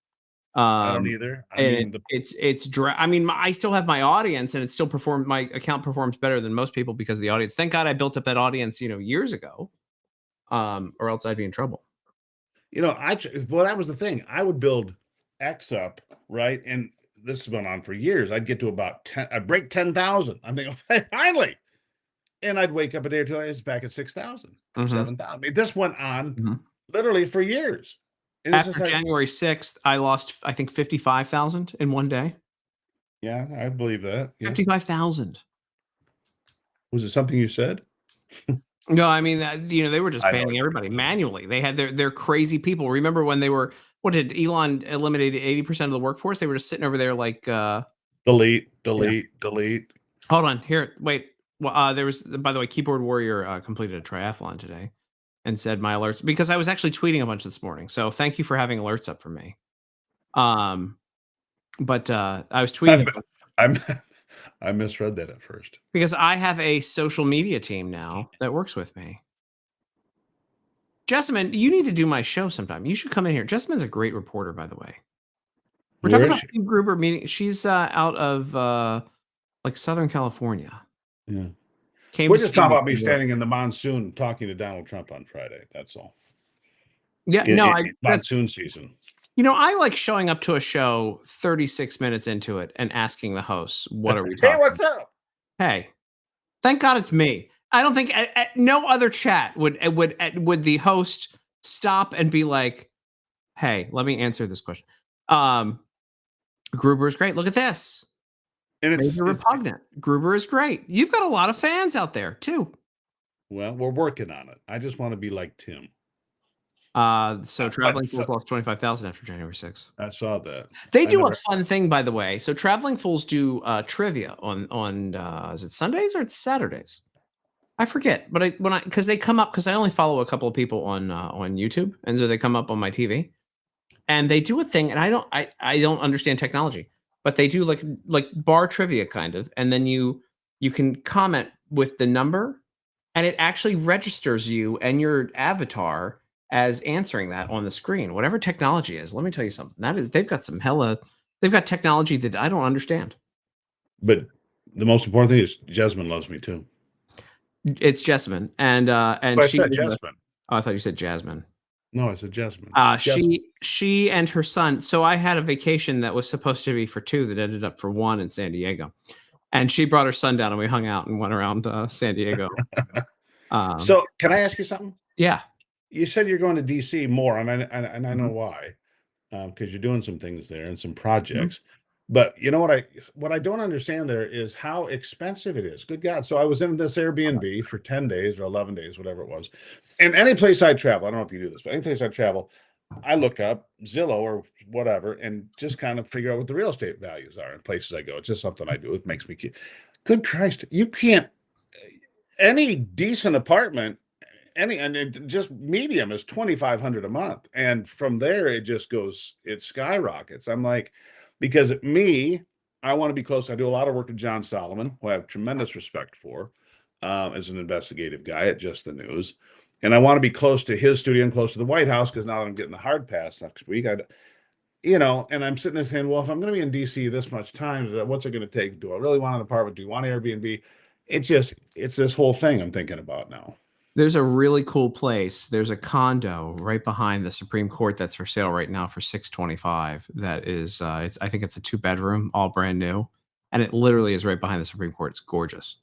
I don't either. I mean, I still have my audience, and it still my account performs better than most people because of the audience. Thank God I built up that audience, years ago, or else I'd be in trouble. That was the thing. I would build X up, right, and this has been on for years. I'd get to about 10, I'd break 10,000. I'm thinking, finally. And I'd wake up a day or two later, it's back at 6,000, 7,000. I mean, this went on literally for years. And after January 6th, I lost, I think, 55,000 in one day. Yeah, I believe that. Yeah. 55,000. Was it something you said? No, I mean, they were just banning everybody manually. They had their crazy people. Remember when they were, what did Elon eliminated 80% of the workforce? They were just sitting over there like delete. Hold on, here, wait. Well, there was, by the way, Keyboard Warrior completed a triathlon today and said my alerts, because I was actually tweeting a bunch this morning. So thank you for having alerts up for me. But I was tweeting. I misread that at first. Because I have a social media team now that works with me. Jessamine, you need to do my show sometime. You should come in here. Jessamine's a great reporter, by the way. We're talking about Steve Gruber meeting. She's out of like Southern California. Yeah. We're just talking about me standing in the monsoon talking to Donald Trump on Friday. That's all. Yeah, monsoon season. I like showing up to a show 36 minutes into it and asking the hosts, what are we talking about? Hey, what's up? Hey, thank God it's me. I don't think at no other chat would the host stop and be like, hey, let me answer this question. Gruber is great. Look at this. And it's repugnant. Gruber is great. You've got a lot of fans out there too. Well, we're working on it. I just want to be like Tim. So Traveling Fools lost 25,000 after January 6th. I saw that. They do a fun thing, by the way. So Traveling Fools do trivia on is it Sundays or it's Saturdays? I forget, but because they come up, because I only follow a couple of people on YouTube, and so they come up on my TV, and they do a thing, and I don't understand technology, but they do like bar trivia kind of, and then you can comment with the number, and it actually registers you and your avatar as answering that on the screen. Whatever technology is, let me tell you something. They've got technology that I don't understand. But the most important thing is Jasmine loves me too. It's Jessamine, and she said Jasmine. Oh, I thought you said Jasmine. No, I said Jasmine. She and her son. So I had a vacation that was supposed to be for 2 that ended up for 1 in San Diego, and she brought her son down, and we hung out and went around San Diego. So can I ask you something? Yeah. You said you're going to DC more, and I know why, because you're doing some things there and some projects. But you know what I don't understand there is how expensive it is. Good God. So I was in this Airbnb for 10 days or 11 days, whatever it was. And any place I travel, I don't know if you do this, but any place I travel, I look up Zillow or whatever and just kind of figure out what the real estate values are in places I go. It's just something I do. It makes me cute. Good Christ. You can't, any decent apartment, just medium is $2,500 a month. And from there, it just goes, it skyrockets. I'm like, because I want to be close. I do a lot of work with John Solomon, who I have tremendous respect for as an investigative guy at Just the News. And I want to be close to his studio and close to the White House, because now that I'm getting the hard pass next week, and I'm sitting there saying, well, if I'm going to be in DC this much time, what's it going to take? Do I really want an apartment? Do you want Airbnb? It's this whole thing I'm thinking about now. There's a really cool place. There's a condo right behind the Supreme Court that's for sale right now for $625. That is, I think it's a 2-bedroom, all brand new, and it literally is right behind the Supreme Court. It's gorgeous.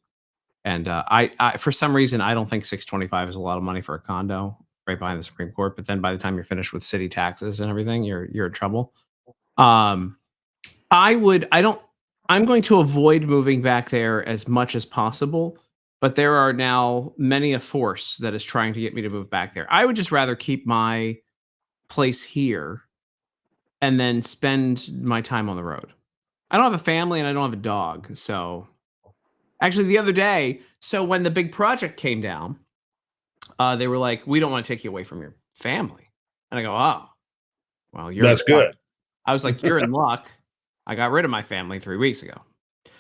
And I for some reason I don't think $625 is a lot of money for a condo right behind the Supreme Court. But then by the time you're finished with city taxes and everything, you're in trouble. I'm going to avoid moving back there as much as possible. But there are now many a force that is trying to get me to move back there. I would just rather keep my place here and then spend my time on the road. I don't have a family and I don't have a dog. So actually the other day, when the big project came down, they were like, we don't want to take you away from your family. And I go, oh, well, that's good. I was like, you're in luck. I got rid of my family 3 weeks ago.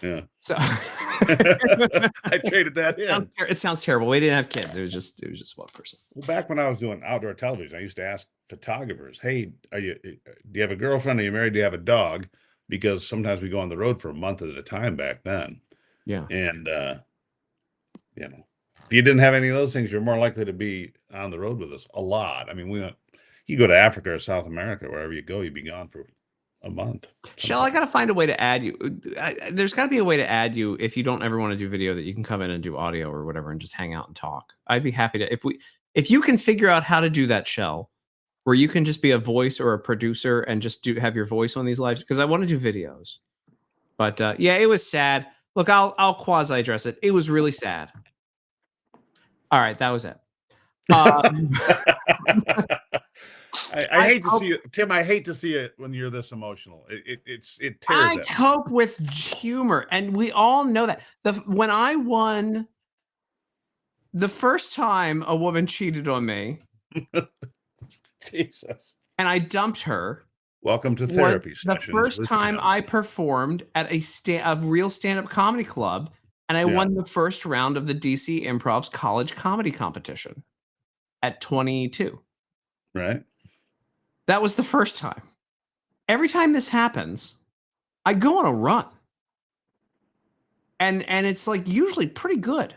Yeah. So I traded that in. It sounds terrible. We didn't have kids. It was just one person. Well, back when I was doing outdoor television, I used to ask photographers, "Hey, do you have a girlfriend? Are you married? Do you have a dog?" Because sometimes we go on the road for a month at a time back then. Yeah. And if you didn't have any of those things, you're more likely to be on the road with us a lot. I mean, you go to Africa or South America, wherever you go, you'd be gone for a month. Shell, I got to find a way to add you. There's got to be a way to add you if you don't ever want to do video, that you can come in and do audio or whatever and just hang out and talk. I'd be happy to, if you can figure out how to do that, Shell, where you can just be a voice or a producer and just have your voice on these lives, because I want to do videos. But yeah, it was sad. Look, I'll quasi address it. It was really sad. All right, that was it. I hate to see it, Tim. I hate to see it when you're this emotional. It tears. I cope with humor, and we all know that. When I won the first time a woman cheated on me, Jesus, and I dumped her. Welcome to therapy sessions. The first time I performed at a real stand-up comedy club, and I won the first round of the DC Improv's college comedy competition at 22. Right. That was the first time. Every time this happens, I go on a run. And it's like usually pretty good.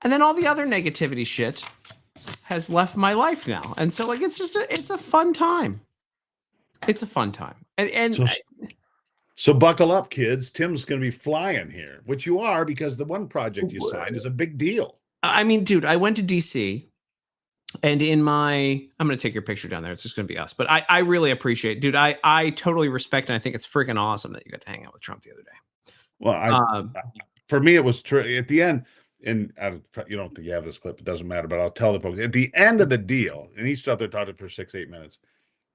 And then all the other negativity shit has left my life now. And so like it's a fun time. It's a fun time. And so buckle up, kids. Tim's going to be flying here, which you are, because the one project you signed is a big deal. I mean, dude, I went to DC. And I'm going to take your picture down there. It's just going to be us. But I really appreciate it. Dude, I totally respect, and I think it's freaking awesome that you got to hang out with Trump the other day. Well, for me, it was at the end, and you don't think you have this clip. It doesn't matter, but I'll tell the folks. At the end of the deal, and he stood there talking for 6-8 minutes,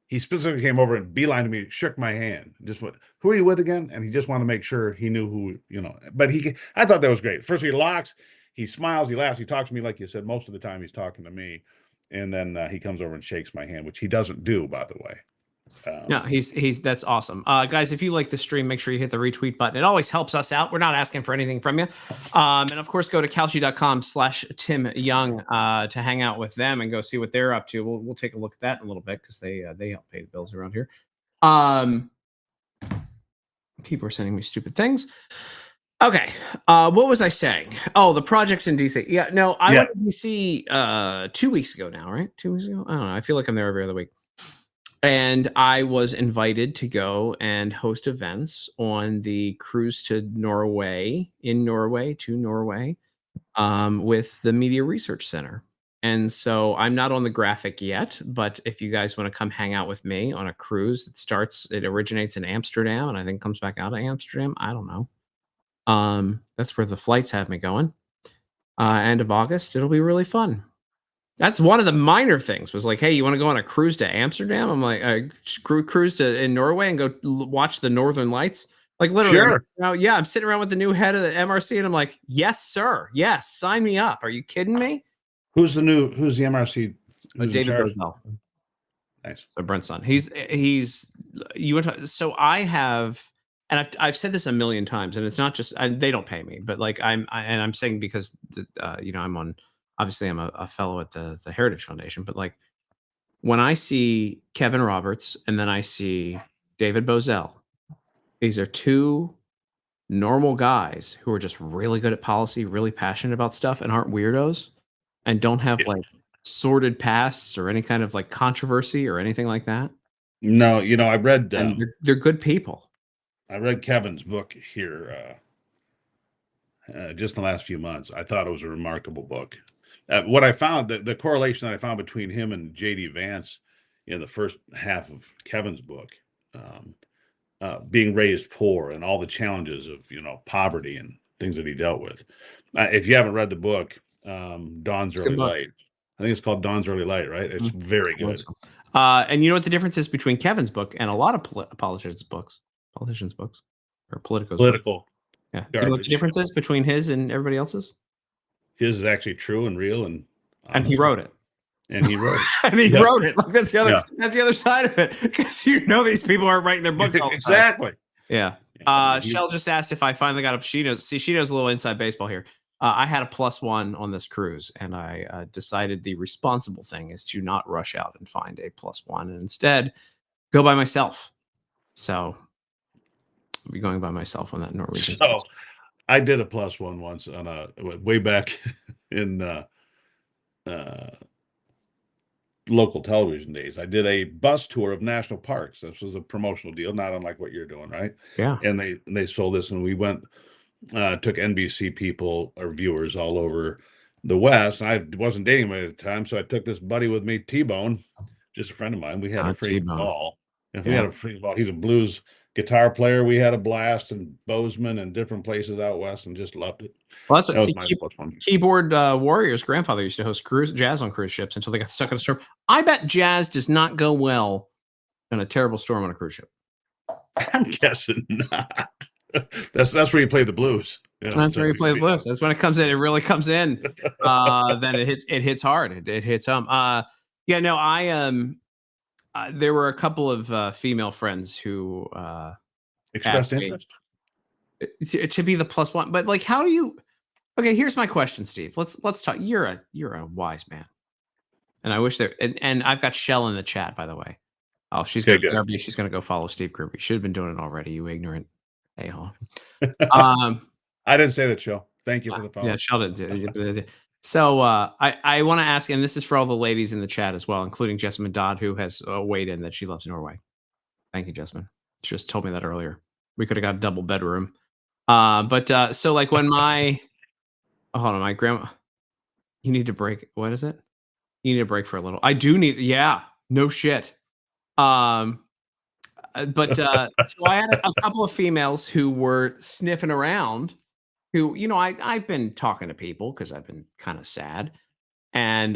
he specifically came over and beelined to me, shook my hand, just went, "Who are you with again?" And he just wanted to make sure he knew who, But I thought that was great. First, he locks, he smiles, he laughs, he talks to me like you said. Most of the time, he's talking to me. And then he comes over and shakes my hand, which he doesn't do, by the way. No, that's awesome. Guys, if you like the stream, make sure you hit the retweet button. It always helps us out. We're not asking for anything from you. And of course, go to Kalshi.com/Tim Young to hang out with them and go see what they're up to. We'll take a look at that in a little bit, because they help pay the bills around here. People are sending me stupid things. Okay. What was I saying? Oh, the projects in DC. Yeah, no, I went to DC 2 weeks ago now, right? 2 weeks ago? I don't know. I feel like I'm there every other week. And I was invited to go and host events on the cruise to Norway, with the Media Research Center. And so I'm not on the graphic yet, but if you guys want to come hang out with me on a cruise, it originates in Amsterdam and I think comes back out of Amsterdam. I don't know. That's where the flights have me going. End of August. It'll be really fun. That's one of the minor things, was like, hey, you want to go on a cruise to Amsterdam? I'm like, cruise in Norway and go watch the Northern Lights. Like literally, sure. I'm sitting around with the new head of the MRC and I'm like, yes, sir. Yes. Sign me up. Are you kidding me? Who's the MRC? David Bozell. Nice. So Brent's son. So I have, and I've said this a million times, and it's not just they don't pay me, but like I'm saying because I'm on. Obviously, I'm a fellow at the Heritage Foundation, but like when I see Kevin Roberts and then I see David Bozell, these are two normal guys who are just really good at policy, really passionate about stuff, and aren't weirdos, and don't have like sordid pasts or any kind of like controversy or anything like that. No, I read. They're good people. I read Kevin's book here just in the last few months. I thought it was a remarkable book. What I found, the correlation that I found between him and J.D. Vance in the first half of Kevin's book, being raised poor and all the challenges of, poverty and things that he dealt with. If you haven't read the book, Dawn's Early Light, I think it's called Dawn's Early Light, right? It's very good. And you know what the difference is between Kevin's book and a lot of politicians' books, or Politico's political. Book. Yeah. You know what the difference is between his and everybody else's? His is actually true and real, and he wrote it. And he wrote it. And he wrote it. Like, that's the other. That's the other side of it, because these people aren't writing their books all the time. Exactly. Yeah. Shell just asked if I finally got up. She knows a little inside baseball here. I had a +1 on this cruise, and I decided the responsible thing is to not rush out and find a +1, and instead go by myself. So I'll be going by myself on that Norwegian. So I did a +1 once on way back in local television days. I did a bus tour of national parks. This was a promotional deal, not unlike what you're doing, right? Yeah. And they sold this, and we went, took NBC people or viewers all over the West. And I wasn't dating him at the time, so I took this buddy with me, T-Bone, just a friend of mine. We had a freaking T-Bone. ball. If we had a freaking ball, he's a blues guitar player. We had a blast in Bozeman and different places out west, and just loved it. Well, that's what That was my fun. Keyboard Warrior's grandfather used to host jazz on cruise ships until they got stuck in a storm. I bet jazz does not go well in a terrible storm on a cruise ship. I'm guessing not. That's where you play the blues. You know, that's where you play the blues. That's when it comes in. It really comes in. Then it hits hard. It hits home. Yeah, no, there were a couple of female friends who expressed interest to be the plus one. But like, how do you? Okay, here's my question, Steve. Let's talk. You're a wise man, and I wish there. And I've got Shell in the chat, by the way. Oh, she's gonna go follow Steve Kirby. Should have been doing it already. You ignorant a-hole. I didn't say that, Shell. Thank you for the follow. Yeah, Shell did. So I want to ask, and this is for all the ladies in the chat as well, including Jessamine Dodd, who has weighed in that she loves Norway. Thank you, Jessamine. She just told me that earlier. We could have got a double bedroom. But so like when my hold on, my grandma, you need to break. What is it? You need a break for a little. I do need. Yeah, no shit. But so I had a couple of females who were sniffing around. Who, you know, I've been talking to people because I've been kind of sad, and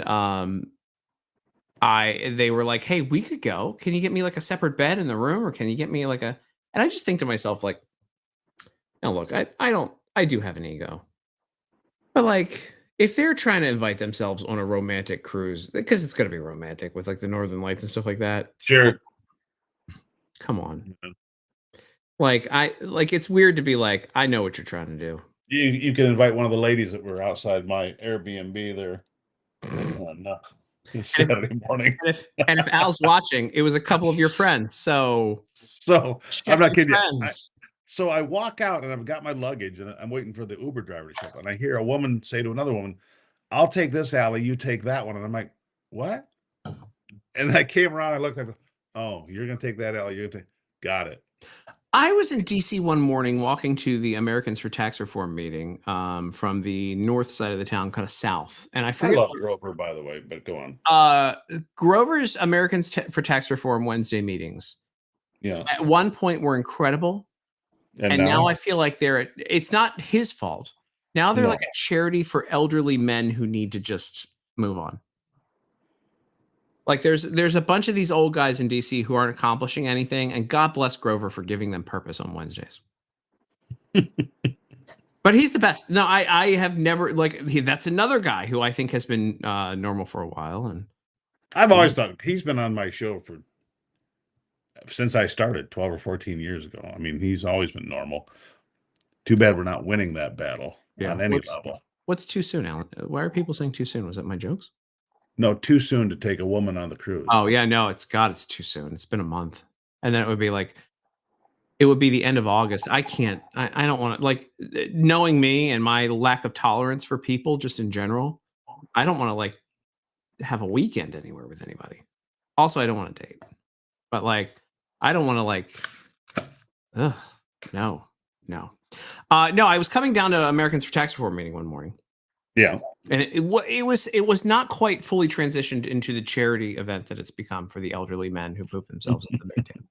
they were like, "Hey, we could go. Can you get me like a separate bed in the room, or can you get me like a?" And I just think to myself, like, "Now look, I do have an ego, but like, if they're trying to invite themselves on a romantic cruise, because it's going to be romantic with like the Northern Lights and stuff like that, sure, come on." Like it's weird to be like, I know what you're trying to do. You can invite one of the ladies that were outside my Airbnb there. No, Saturday morning. And if Al's watching, it was a couple of your friends. So I'm not kidding you. So I walk out and I've got my luggage and I'm waiting for the Uber driver to show up. And I hear a woman say to another woman, "I'll take this alley, you take that one." And I'm like, "What?" And I came around, I looked at her, "Oh, you're gonna take that alley, you're gonna take got it." I was in DC one morning walking to the Americans for Tax Reform meeting from the north side of the town, kind of south. And I forget. I love Grover, by the way, but go on. Grover's Americans for Tax Reform Wednesday meetings. Yeah. At one point were incredible. And now I feel like it's not his fault. Now they're like a charity for elderly men who need to just move on. Like there's a bunch of these old guys in DC who aren't accomplishing anything, and God bless Grover for giving them purpose on Wednesdays. But he's the best. No, I have never that's another guy who I think has been normal for a while, and I've always thought he's been on my show since I started 12 or 14 years ago. I mean, he's always been normal. Too bad we're not winning that battle on any level. What's too soon, Alan? Why are people saying too soon? Was that my jokes? No, too soon to take a woman on the cruise. Oh yeah, no, it's too soon. It's been a month. And then it would be the end of August. I don't want to, like, knowing me and my lack of tolerance for people just in general, I don't want to like have a weekend anywhere with anybody. Also, I don't want to date. But like, I don't want to like no. No, I was coming down to Americans for Tax Reform meeting one morning. Yeah. And it was not quite fully transitioned into the charity event that it's become for the elderly men who poop themselves in the Baytown.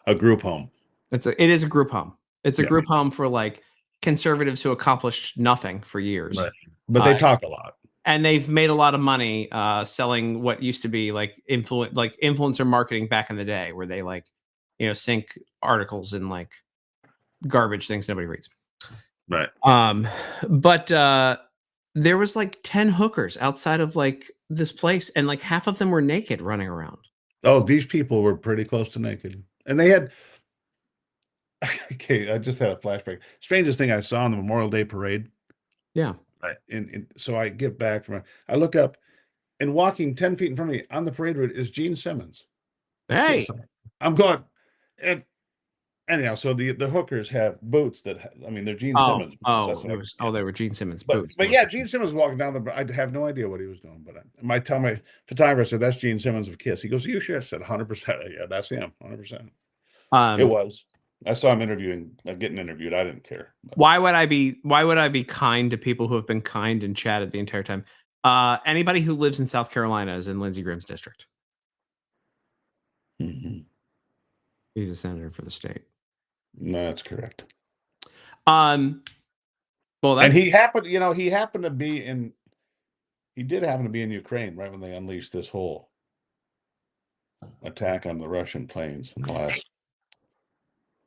A group home. It is a group home. It's a group home for like conservatives who accomplished nothing for years. Right. But they talk a lot. And they've made a lot of money selling what used to be like influencer marketing back in the day, where they sink articles in like garbage things nobody reads. Right. But there was like 10 hookers outside of like this place, and like half of them were naked running around. Oh, these people were pretty close to naked. And they had okay, I just had a flashback. Strangest thing I saw in the Memorial Day parade. Yeah. Right. And so I get back I look up, and walking 10 feet in front of me on the parade route is Gene Simmons. Hey. I'm going, and anyhow, so the hookers have boots that I mean they're Gene Oh, Simmons. they were Gene Simmons But boots. yeah, Gene Simmons walking down the. I have no idea what he was doing, but my photographer said that's Gene Simmons of Kiss. He goes, "You sure?" I said, "100%." Yeah, that's him, 100%. It was. I saw him getting interviewed. I didn't care. Why would I be kind to people who have been kind and chatted the entire time? Anybody who lives in South Carolina is in Lindsey Graham's district. Mm-hmm. He's a senator for the state. No, that's correct. Well, and he happened to be in. He did happen to be in Ukraine right when they unleashed this whole attack on the Russian planes in the last.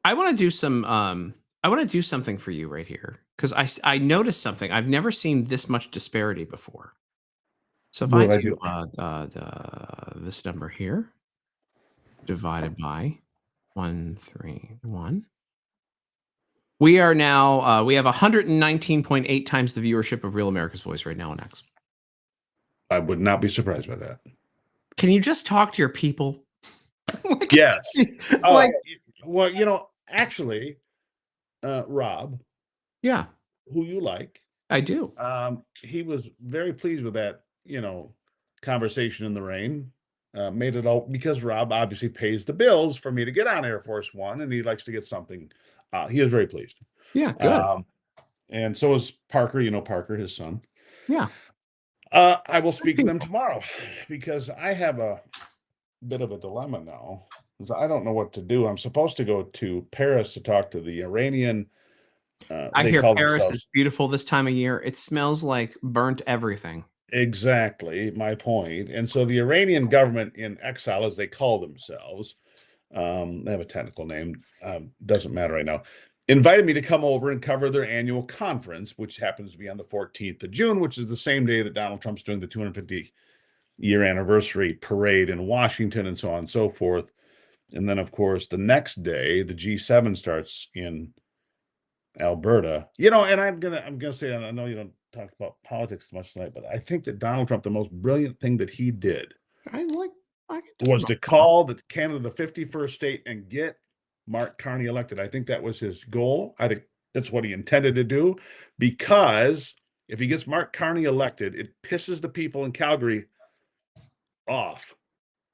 I want to do some. I want to do something for you right here because I noticed something. I've never seen this much disparity before. So if I do this number here divided by 131, we are now we have 119.8 times the viewership of Real America's Voice right now on X. I would not be surprised by that. Can you just talk to your people? Yes. Well, actually, Rob. Yeah. Who you like. I do. He was very pleased with that, conversation in the rain. Made it all because Rob obviously pays the bills for me to get on Air Force One, and he likes to get something. He is very pleased. Yeah, good. And so is Parker. Parker, his son. Yeah. I will speak to them tomorrow because I have a bit of a dilemma now. I don't know what to do. I'm supposed to go to Paris to talk to the Iranian. I hear Paris is beautiful this time of year. It smells like burnt everything. Exactly my point. And so the Iranian government in exile, as they call themselves, they have a technical name, doesn't matter right now, invited me to come over and cover their annual conference, which happens to be on the 14th of June, which is the same day that Donald Trump's doing the 250-year anniversary parade in Washington and so on and so forth. And then, of course, the next day, the G7 starts in Alberta. And I'm gonna say, I know you don't talk about politics much tonight, but I think that Donald Trump, the most brilliant thing that he did was to call Canada the 51st state and get Mark Carney elected. I think that was his goal. I think that's what he intended to do, because if he gets Mark Carney elected, it pisses the people in Calgary off.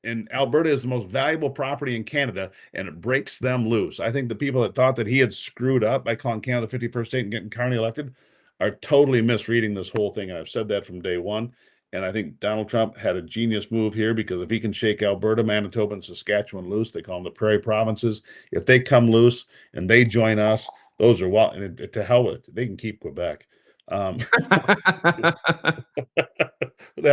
And Alberta is the most valuable property in Canada, and it breaks them loose. I think the people that thought that he had screwed up by calling Canada the 51st state and getting Carney elected are totally misreading this whole thing. And I've said that from day one. And I think Donald Trump had a genius move here, because if he can shake Alberta, Manitoba, and Saskatchewan loose, they call them the Prairie Provinces. If they come loose and they join us, those are and to hell with it. They can keep Quebec. That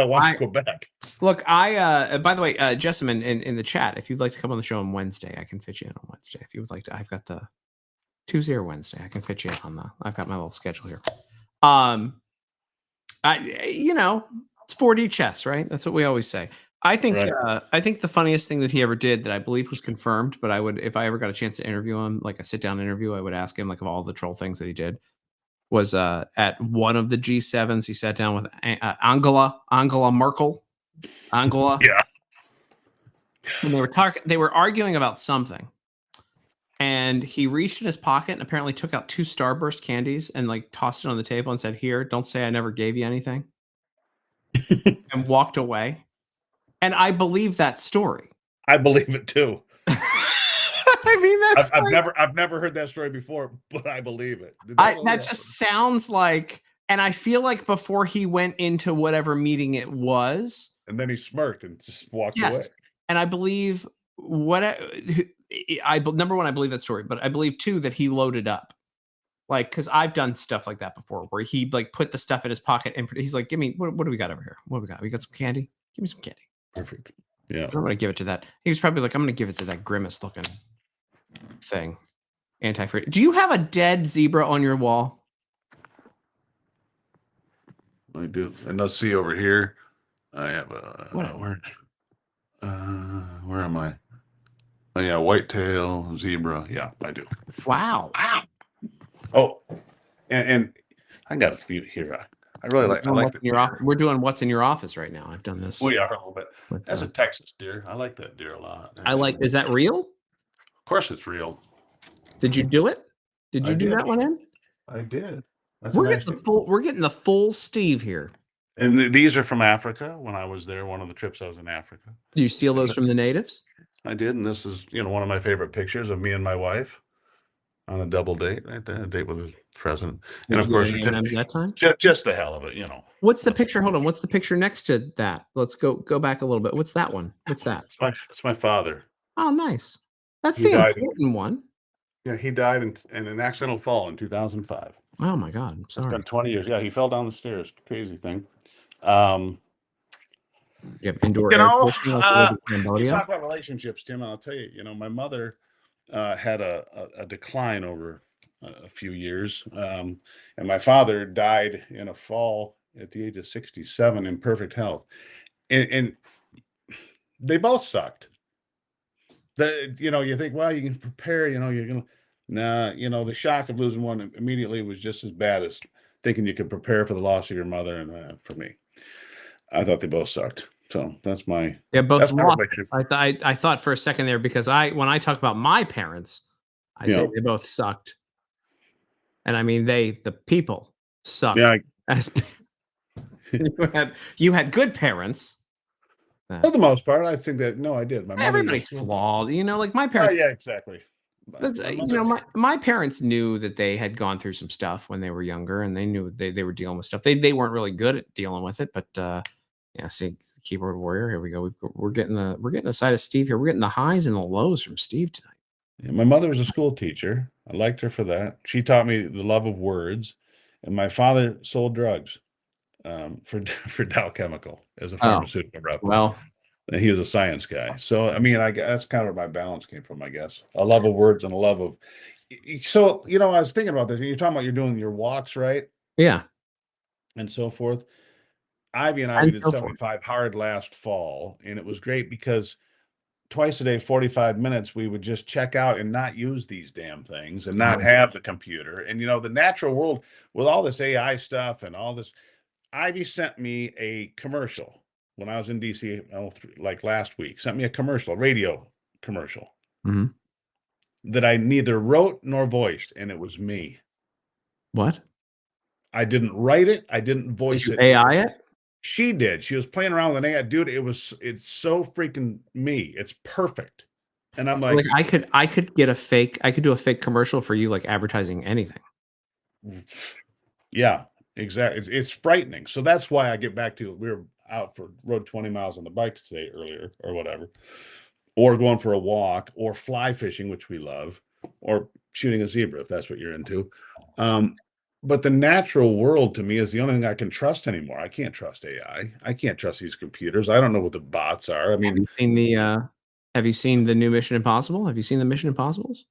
wants Quebec. Look, by the way, Jessamine in the chat, if you'd like to come on the show on Wednesday, I can fit you in on Wednesday. If you would like to, I've got the Tuesday or Wednesday. I can fit you in on I've got my little schedule here. It's 4D chess, right? That's what we always say. I think the funniest thing that he ever did that I believe was confirmed, but if I ever got a chance to interview him, like a sit down interview, I would ask him of all the troll things that he did. Was at one of the G7s, he sat down with Angela Merkel. Yeah. And they were arguing about something. And he reached in his pocket and apparently took out 2 Starburst candies and tossed it on the table and said, "Here, don't say I never gave you anything." And walked away. And I believe that story. I believe it too. I mean, I've never heard that story before, but I believe it. That just sounds like, and I feel like before he went into whatever meeting it was, and then he smirked and just walked away. And I believe number one, I believe that story, but I believe too that he loaded up, because I've done stuff like that before, where he put the stuff in his pocket and he's like, "Give me what do we got over here? What do we got? We got some candy. Give me some candy." Perfect. Yeah, I'm gonna give it to that. He was probably like, "I'm gonna give it to that grimace looking thing." Anti-free. Do you have a dead zebra on your wall? I do. And let's see over here. I have a where am I? Oh yeah, whitetail, zebra. Yeah, I do. Wow. Oh, and I got a few here. I really like. We're doing what's in your office right now. I've done this. We are a little bit. That's a Texas deer. I like that deer a lot. Is that real? Of course, it's real. Did you do it? Did you I do did. that one in? I did. That's We're a nice getting the full. We're getting the full Steve here. And these are from Africa. When I was there, one of the trips I was in Africa. Do you steal those from the natives? I did, and this is one of my favorite pictures of me and my wife on a double date, right there, a date with the president, and Did of you course, get any M&Ms that time? just the hell of it, What's the picture? Hold on. What's the picture next to that? Let's go back a little bit. What's that one? What's that? It's my father. Oh, nice. That's He the died important one. Yeah, he died in an accidental fall in 2005. Oh my God! I'm It's sorry. been 20 years. Yeah, he fell down the stairs. Crazy thing. You have indoor You air know, conditioning like you live in You Cambodia? talk about relationships, Tim. I'll tell you. My mother had a decline over a few years, and my father died in a fall at the age of 67 in perfect health, and they both sucked. You think, well, you can prepare. You're gonna. Nah, the shock of losing one immediately was just as bad as thinking you could prepare for the loss of your mother. And for me, I thought they both sucked. So that's my Both that's my lost. relationship. I thought for a second there because when I talk about my parents, I say they both sucked, and I mean the people sucked. Yeah, you had good parents. For the most part, I think that I did. My mother Everybody's flawed, like my parents. yeah, exactly. That's my parents knew that they had gone through some stuff when they were younger, and they knew they were dealing with stuff. They weren't really good at dealing with it, but see, keyboard warrior. Here we go. We're getting the side of Steve here. We're getting the highs and the lows from Steve tonight. Yeah, my mother was a school teacher. I liked her for that. She taught me the love of words, and my father sold drugs for Dow Chemical as a pharmaceutical rep. Well. And he was a science guy. So, I mean, that's kind of where my balance came from, I guess. A love of words and a love of. So, I was thinking about this. You're talking about you're doing your walks, right? Yeah. And so forth. Ivy and I, we did 75 hard last fall. And it was great because twice a day, 45 minutes, we would just check out and not use these damn things and not have the computer. And, the natural world with all this AI stuff and all this. Ivy sent me a commercial. When I was in DC, like last week, sent me a radio commercial, that I neither wrote nor voiced, and it was me. What? I didn't write it. I didn't voice it. AI it? She did. She was playing around with an AI. Dude, it's so freaking me. It's perfect. And I'm like I could do a fake commercial for you, like advertising anything. Yeah, exactly. It's frightening. So that's why I get back to we were out rode 20 miles on the bike today earlier or whatever, or going for a walk or fly fishing, which we love, or shooting a zebra if that's what you're into. But the natural world to me is the only thing I can trust anymore. I can't trust AI. I can't trust these computers. I don't know what the bots are. I mean, have you seen the new Mission Impossible? Have you seen the Mission Impossibles?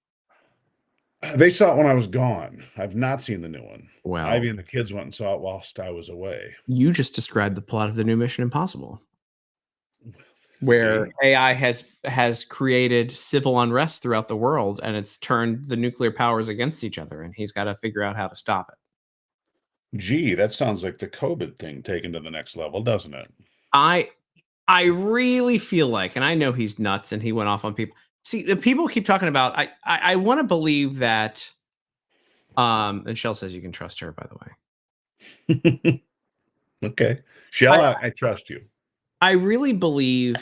They saw it when I was gone. I've not seen the new one. Well, Ivy and the kids went and saw it whilst I was away. You just described the plot of the new Mission Impossible, where AI has created civil unrest throughout the world, and it's turned the nuclear powers against each other, and he's got to figure out how to stop it. Gee, that sounds like the COVID thing taken to the next level, doesn't it? I really feel like, and I know he's nuts, and he went off on people. See, the people keep talking about. I want to believe that. And Shell says you can trust her. By the way. Okay, Shell, I trust you. I really believe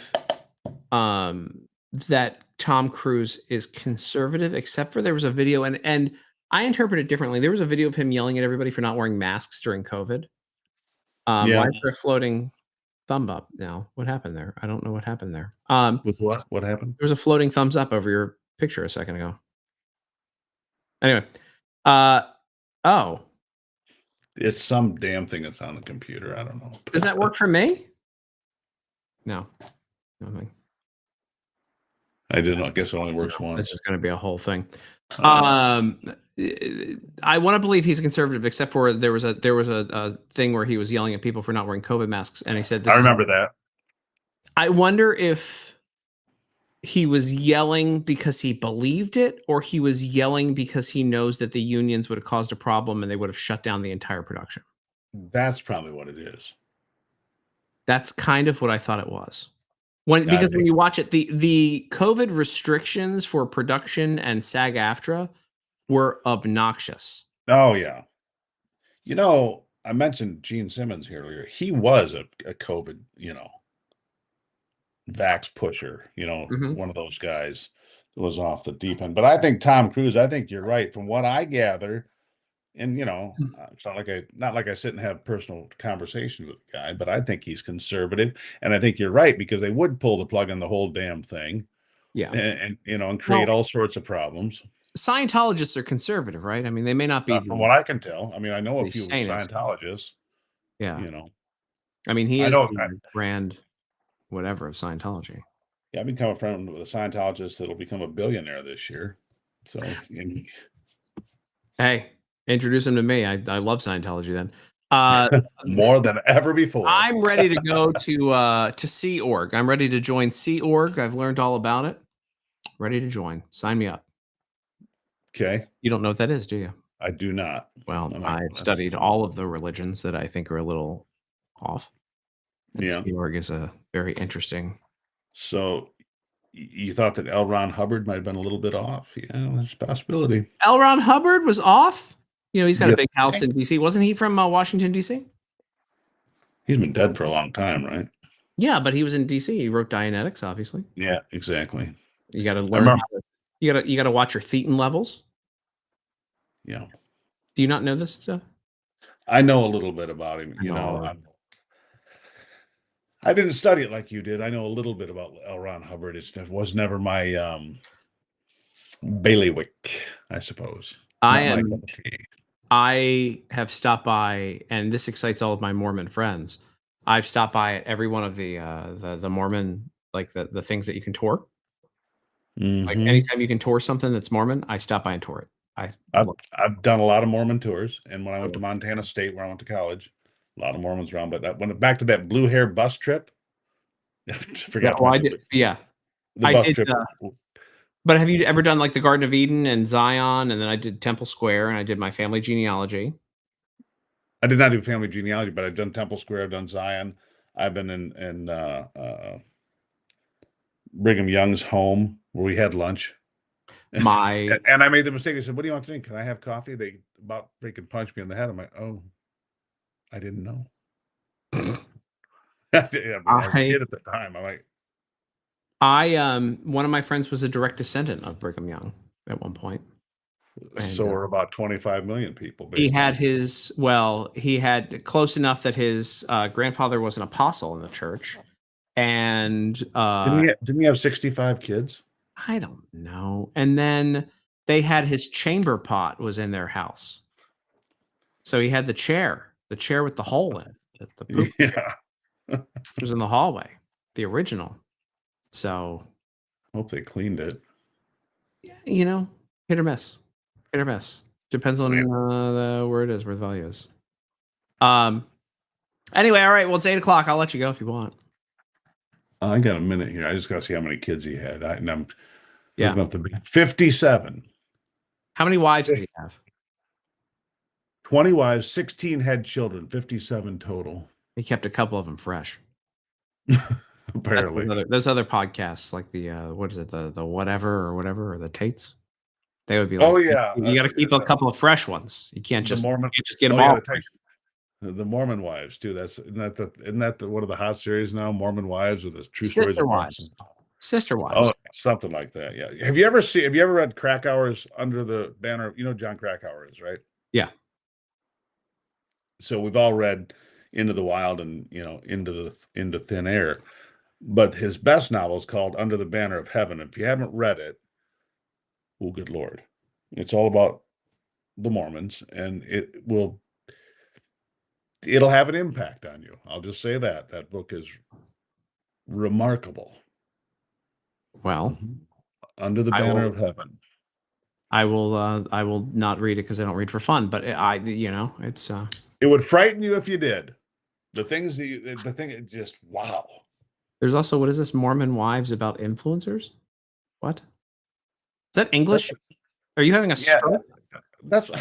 that Tom Cruise is conservative, except for there was a video, and I interpret it differently. There was a video of him yelling at everybody for not wearing masks during COVID. Why is there a floating thumb up now? What happened there? I don't know what happened there. With what? What happened? There was a floating thumbs up over your picture a second ago. Anyway, it's some damn thing that's on the computer. I don't know. Does that work for me? No, nothing. I didn't know. I guess it only works once. This is going to be a whole thing. I want to believe he's a conservative, except for there was a thing where he was yelling at people for not wearing COVID masks, and he said, "I remember that." I wonder if he was yelling because he believed it, or he was yelling because he knows that the unions would have caused a problem and they would have shut down the entire production. That's probably what it is. That's kind of what I thought it was. Because when you watch it, the COVID restrictions for production and SAG-AFTRA were obnoxious. Oh yeah. You know, I mentioned Gene Simmons here earlier. He was a COVID, vax pusher, Mhm. one of those guys that was off the deep end. But I think Tom Cruise, I think you're right. From what I gather, and it's not like I sit and have personal conversations with the guy, but I think he's conservative. And I think you're right, because they would pull the plug on the whole damn thing Yeah. and create all sorts of problems. Scientologists are conservative, right? I mean, they may not be From what I can tell. I mean, I know a the few sanest. Scientologists, Yeah. you know. I mean, he I is know. the brand whatever of Scientology. Yeah, I've become a friend with a Scientologist that'll become a billionaire this year. So, Hey, introduce him to me. I love Scientology then. more than ever before. I'm ready to go to Sea Org. I'm ready to join Sea Org. I've learned all about it. Ready to join. Sign me up. Okay. You don't know what that is, do you? I do not. Well, I've studied all of the religions that I think are a little off. And Sea Org is a very interesting. So you thought that L. Ron Hubbard might have been a little bit off? Yeah, there's a possibility. L. Ron Hubbard was off? He's got a big house in D.C. Wasn't he from Washington, D.C.? He's been dead for a long time, right? Yeah, but he was in D.C. He wrote Dianetics, obviously. Yeah, exactly. You got to learn. You got to watch your thetan levels. Yeah. Do you not know this stuff? I know a little bit about him. I didn't study it like you did. I know a little bit about L. Ron Hubbard. It was never my bailiwick, I suppose. I have stopped by, and this excites all of my Mormon friends. I've stopped by at every one of the Mormon, like the things that you can tour. Mm-hmm. Like anytime you can tour something that's Mormon, I stop by and tour it. I've done a lot of Mormon tours, and when I went to Montana State, where I went to college, a lot of Mormons around. But when back to that blue hair bus trip, I forgot. I did. Yeah, the bus trip. But have you ever done like the Garden of Eden and Zion, and then I did Temple Square, and I did my family genealogy? I did not do family genealogy, but I've done Temple Square, I've done Zion. I've been in Brigham Young's home where we had lunch. And I made the mistake. I said, "What do you want to drink? Can I have coffee?" They about freaking punched me in the head. I'm like, "Oh, I didn't know." I was a kid at the time. I'm like, one of my friends was a direct descendant of Brigham Young at one point. So we're about 25 million people. He had he had close enough that his grandfather was an apostle in the church, and didn't he have 65 kids? I don't know. And then they had his chamber pot was in their house, so he had the chair with the hole in it. The poop it was in the hallway, the original. So, hope they cleaned it. Hit or miss. Hit or miss. Depends on where it is, where the value is. Anyway, all right. Well, it's 8:00. I'll let you go if you want. I got a minute here. I just got to see how many kids he had. I'm looking up the 57. How many wives did he have? 20 wives, 16 had children, 57 total. He kept a couple of them fresh. Apparently. Those other podcasts, like the what is it, the whatever or the Tates, they would be like, you got to keep a couple of fresh ones. You can't just get them all. The Mormon Wives too. Isn't that one of the hot series now? Mormon Wives or the True Sister Stories Wives. Sister Wives. Oh, something like that. Yeah. Have you ever read Krakauer's Under the Banner? You know John Krakauer is, right? Yeah. So we've all read Into the Wild and Into Thin Air, but his best novel is called Under the Banner of Heaven. If you haven't read it, oh good Lord, it's all about the Mormons, and it'll have an impact on you. I'll just say that book is remarkable. Well, Under the Banner of Heaven. I will not read it because I don't read for fun, but it's it would frighten you if you did. The thing just wow. There's also, what is this, Mormon Wives about influencers? What? Is that English? Are you having a stroke? That's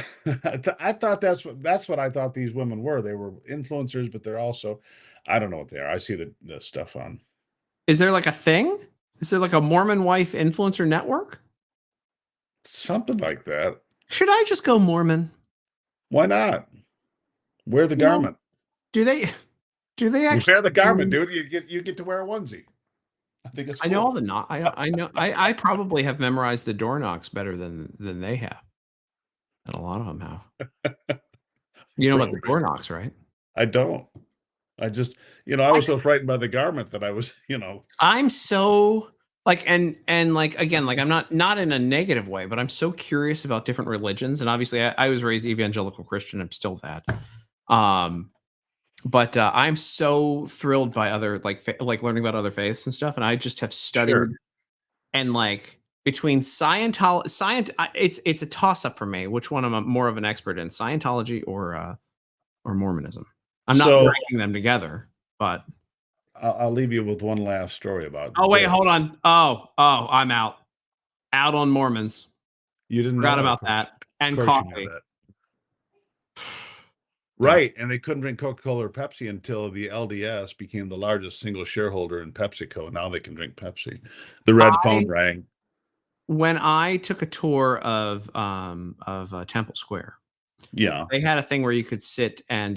I thought that's what I thought these women were. They were influencers, but they're also, I don't know what they are. I see the stuff on. Is there like a thing? Is there like a Mormon wife influencer network? Something like that. Should I just go Mormon? Why not? Wear the You know, garment. Do they You actually wear the garment, dude. You get to wear a onesie. I think it's cool. I know all the knocks. I know I probably have memorized the door knocks better than they have. And a lot of them have. You know about the door knocks, right? I don't. I just, I was so frightened by the garment that I was, I'm so like and like again, like I'm not in a negative way, but I'm so curious about different religions. And obviously I was raised evangelical Christian. I'm still that. But I'm so thrilled by other like learning about other faiths and stuff. And I just have studied and like between Scientology, it's a toss up for me. Which one I'm more of an expert in, Scientology or Mormonism? I'm not ranking them together, but I'll leave you with one last story about. Oh wait, hold on. Oh, I'm out on Mormons. You didn't forgot about that and coffee. Right, and they couldn't drink Coca-Cola or Pepsi until the LDS became the largest single shareholder in PepsiCo. Now they can drink Pepsi. The red phone rang. When I took a tour of Temple Square, yeah, they had a thing where you could sit and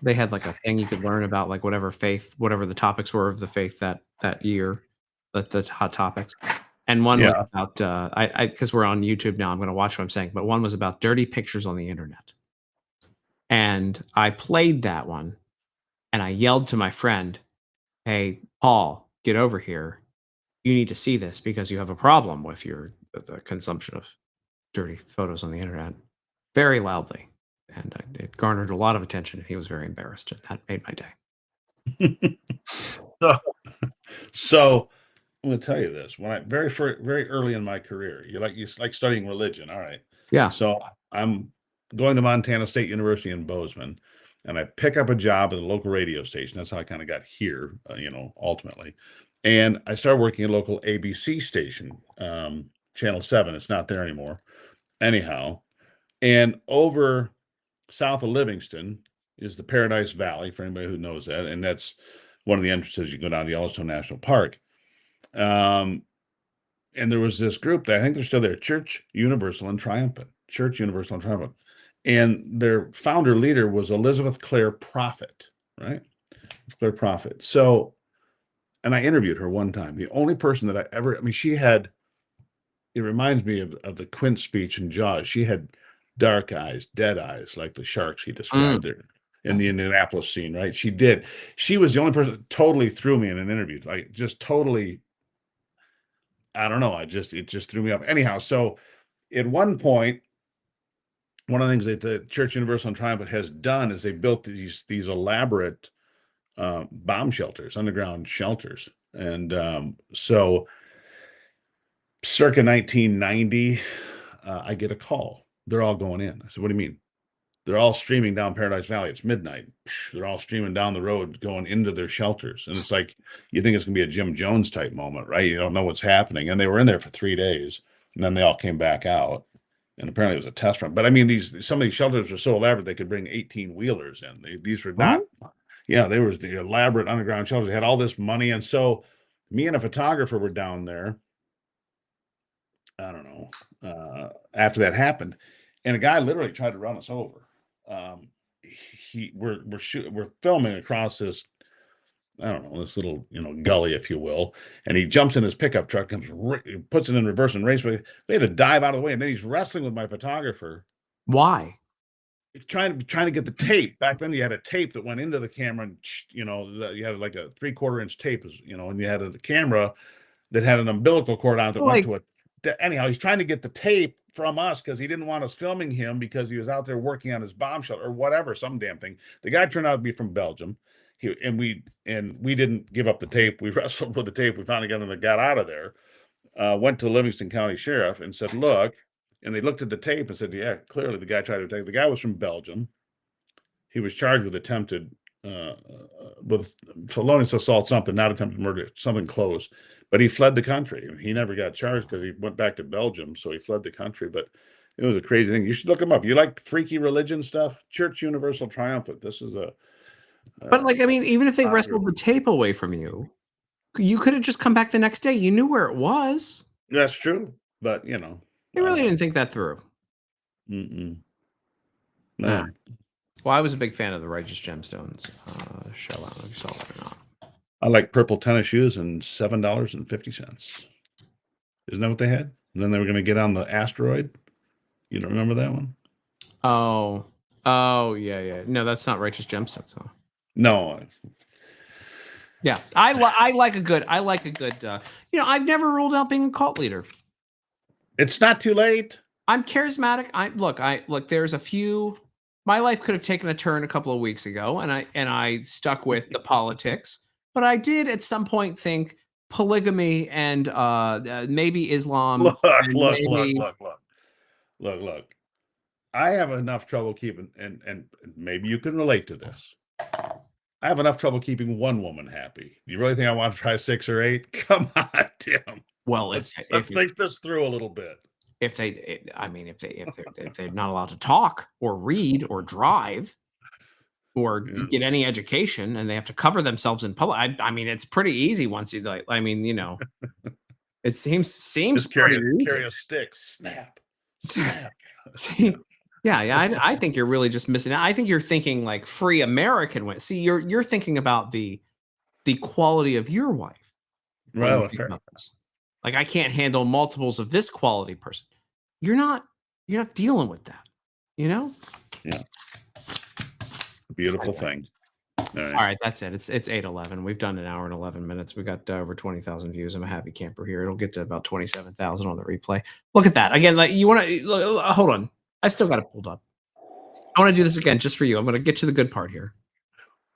they had like a thing you could learn about like whatever the topics were of the faith that year, the hot topics. And one was about I because we're on YouTube now, I'm going to watch what I'm saying. But one was about dirty pictures on the internet, and I played that one, and I yelled to my friend, "Hey, Paul, get over here! You need to see this because you have a problem with the consumption of dirty photos on the internet," very loudly, and it garnered a lot of attention. And he was very embarrassed, and that made my day. So. I'm going to tell you this. When I very early in my career, you like studying religion, all right? Yeah. So I'm going to Montana State University in Bozeman, and I pick up a job at a local radio station. That's how I kind of got here, ultimately. And I started working at a local ABC station, Channel 7. It's not there anymore. Anyhow, and over south of Livingston is the Paradise Valley, for anybody who knows that, and that's one of the entrances. You go down to Yellowstone National Park. And there was this group that I think they're still there, Church Universal and Triumphant. And their founder leader was Elizabeth Clare Prophet, right? Clare Prophet. So, and I interviewed her one time. The only person that it reminds me of the Quint speech in Jaws. She had dark eyes, dead eyes, like the sharks he described there in the Indianapolis scene, right? She was the only person that totally threw me in an interview, like just totally. I don't know. It just threw me off. Anyhow, so at one point, one of the things that the Church Universal and Triumphant has done is they built these elaborate bomb shelters, underground shelters. And so circa 1990, I get a call. They're all going in. I said, "What do you mean?" They're all streaming down Paradise Valley. It's midnight. They're all streaming down the road, going into their shelters. And it's like, you think it's going to be a Jim Jones type moment, right? You don't know what's happening. And they were in there for 3 days, and then they all came back out. And apparently it was a test run. But I mean, some of these shelters were so elaborate, they could bring 18 wheelers in. These were not, there was the elaborate underground shelters. They had all this money. And so me and a photographer were down there. I don't know, after that happened. And a guy literally tried to run us over. We're filming across this, I don't know, this little, gully, if you will. And he jumps in his pickup truck, puts it in reverse and race. We had to dive out of the way. And then he's wrestling with my photographer. Why? Trying to get the tape. Back then you had a tape that went into the camera, and you had like a 3/4 inch tape, and you had a camera that had an umbilical cord on it that went to it. Anyhow, he's trying to get the tape from us because he didn't want us filming him because he was out there working on his bomb shelter or whatever, some damn thing. The guy turned out to be from Belgium. We didn't give up the tape. We wrestled with the tape. We finally got out of there. Went to Livingston County Sheriff and said, "Look," and they looked at the tape and said, "Yeah, clearly the guy tried to attack." The guy was from Belgium. He was charged with attempted with felonious assault, something, not attempted murder, something close. But he fled the country. He never got charged because he went back to Belgium. So he fled the country. But it was a crazy thing. You should look him up. You like freaky religion stuff? Church Universal Triumphant. This is but like, I mean, even if they wrestled the tape away from you, You could have just come back the next day. You knew where it was. That's true, but you know, They really didn't think that through. No. Well, I was a big fan of the Righteous Gemstones show. I don't know if you saw that or not. I like purple tennis shoes and $7.50. Isn't that what they had? And then they were going to get on the asteroid. You don't remember that one? Oh, yeah. No, that's not Righteous Gemstones, though. No. Yeah, I like a good. I've never ruled out being a cult leader. It's not too late. I'm charismatic. Look. There's a few. My life could have taken a turn a couple of weeks ago, and I stuck with the politics. But I did at some point think polygamy and maybe Islam. Look. I have enough trouble keeping, and maybe you can relate to this. I have enough trouble keeping one woman happy. You really think I want to try 6 or 8? Come on, Tim. Well, let's think this through a little bit. If they're not allowed to talk or read or drive or get any education, and they have to cover themselves in public, I mean, it's pretty easy once you like. I mean, it seems just carry a stick, snap. See, yeah. I think you're really just missing out. I think you're thinking like free American way. See, you're thinking about the quality of your wife. Well, like I can't handle multiples of this quality person. You're not dealing with that, Yeah. Beautiful thing. All right, that's it. It's 8:11. We've done 1 hour and 11 minutes. We got over 20,000 views. I'm a happy camper here. It'll get to about 27,000 on the replay. Look at that. Again, like you want to hold on. I still got it pulled up. I want to do this again just for you. I'm going to get to the good part here.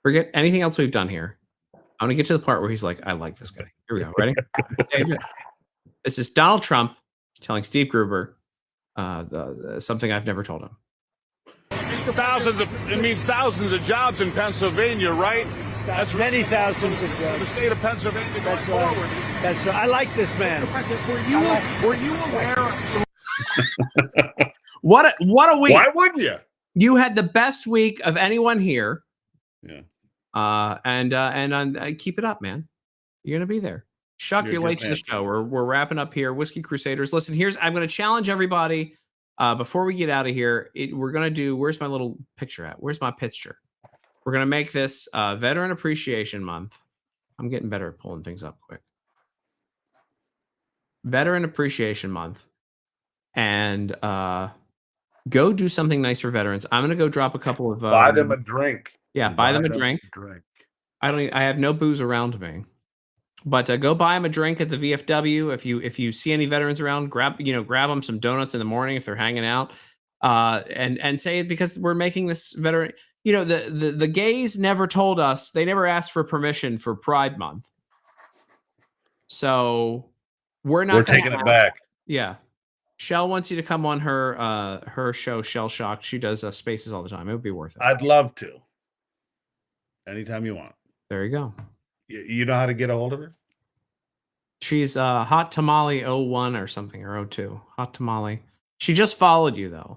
Forget anything else we've done here. I'm going to get to the part where he's like, I like this guy. Here we go. Ready? This is Donald Trump telling Steve Gruber something I've never told him. It means thousands of jobs in Pennsylvania, right? That's many thousands of jobs. The state of Pennsylvania going forward. I like this man. Were you aware? What a week! Why wouldn't you? You had the best week of anyone here. Yeah. And keep it up, man. You're gonna be there. Chuck, you're late to the show. We're wrapping up here. Whiskey Crusaders. Listen, I'm going to challenge everybody before we get out of here. We're going to do. Where's my little picture at? Where's my picture? We're going to make this Veteran Appreciation Month. I'm getting better at pulling things up quick. Veteran Appreciation Month, and go do something nice for veterans. I'm going to go drop a couple of buy them a drink. Yeah, buy them a drink. I have no booze around me. But go buy them a drink at the VFW. If you see any veterans around, grab them some donuts in the morning if they're hanging out, and say it because we're making this veteran. The gays never told us, they never asked for permission for Pride Month, so we're taking it back. Yeah, Shell wants you to come on her show, Shell Shock. She does spaces all the time. It would be worth it. I'd love to. Anytime you want. There you go. You know how to get a hold of her? She's Hot Tamale 01 or something, or 02. Hot Tamale. She just followed you though.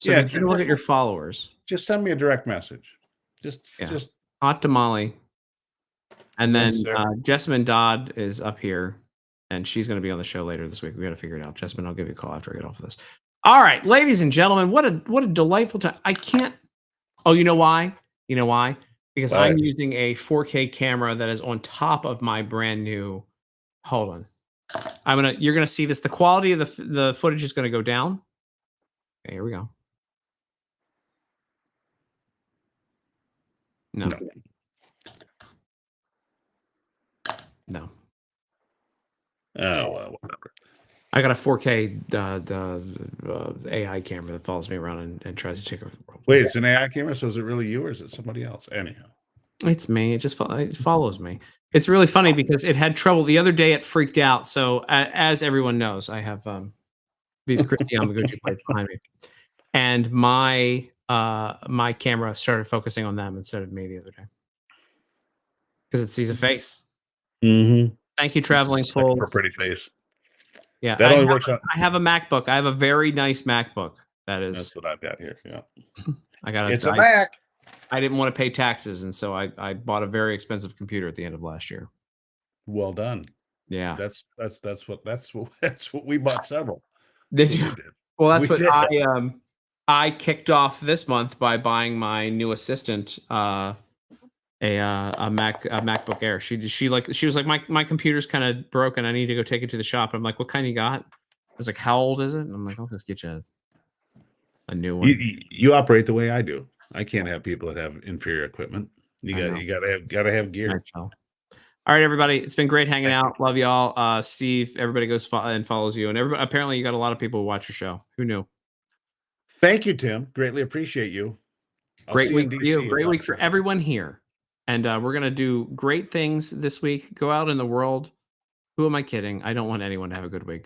So yeah, you look at your followers. Just send me a direct message. Just Hot Tamale. And then Jessamine Dodd is up here, and she's going to be on the show later this week. We got to figure it out. Jessamine, I'll give you a call after I get off of this. All right, ladies and gentlemen, what a delightful time. I can't. Oh, you know why? Because I'm using a 4K camera that is on top of my brand new. Hold on. You're gonna see this. The quality of the footage is gonna go down. Okay, here we go. No. Oh well, whatever. I got a 4K the AI camera that follows me around and tries to take over the world. Wait, it's an AI camera, so is it really you or is it somebody else? Anyhow, it's me. It follows me. It's really funny because it had trouble the other day. It freaked out. So as everyone knows, I have these Christy Yamaguchi plates behind me, and my camera started focusing on them instead of me the other day because it sees a face. Mm-hmm. Thank you, Traveling Fool, for pretty face. Yeah, that only works on. I have a MacBook. I have a very nice MacBook. That's what I've got here. Yeah, It's a Mac. I didn't want to pay taxes, and so I bought a very expensive computer at the end of last year. Well done. Yeah. That's what we bought several. Did That's you? what we did. Well, that's We what did. I kicked off this month by buying my new assistant a MacBook Air. She was like, my computer's kind of broken. I need to go take it to the shop. I'm like, what kind you got? I was like, how old is it? And I'm like, I'll just get you a new one. You operate the way I do. I can't have people that have inferior equipment. You gotta have gear. All right, everybody. It's been great hanging out. Love y'all. Steve, everybody goes and follows you. And everybody, apparently you got a lot of people who watch your show. Who knew? Thank you, Tim. Greatly appreciate you. Great week for you. Great week for everyone here. And we're going to do great things this week. Go out in the world. Who am I kidding? I don't want anyone to have a good week.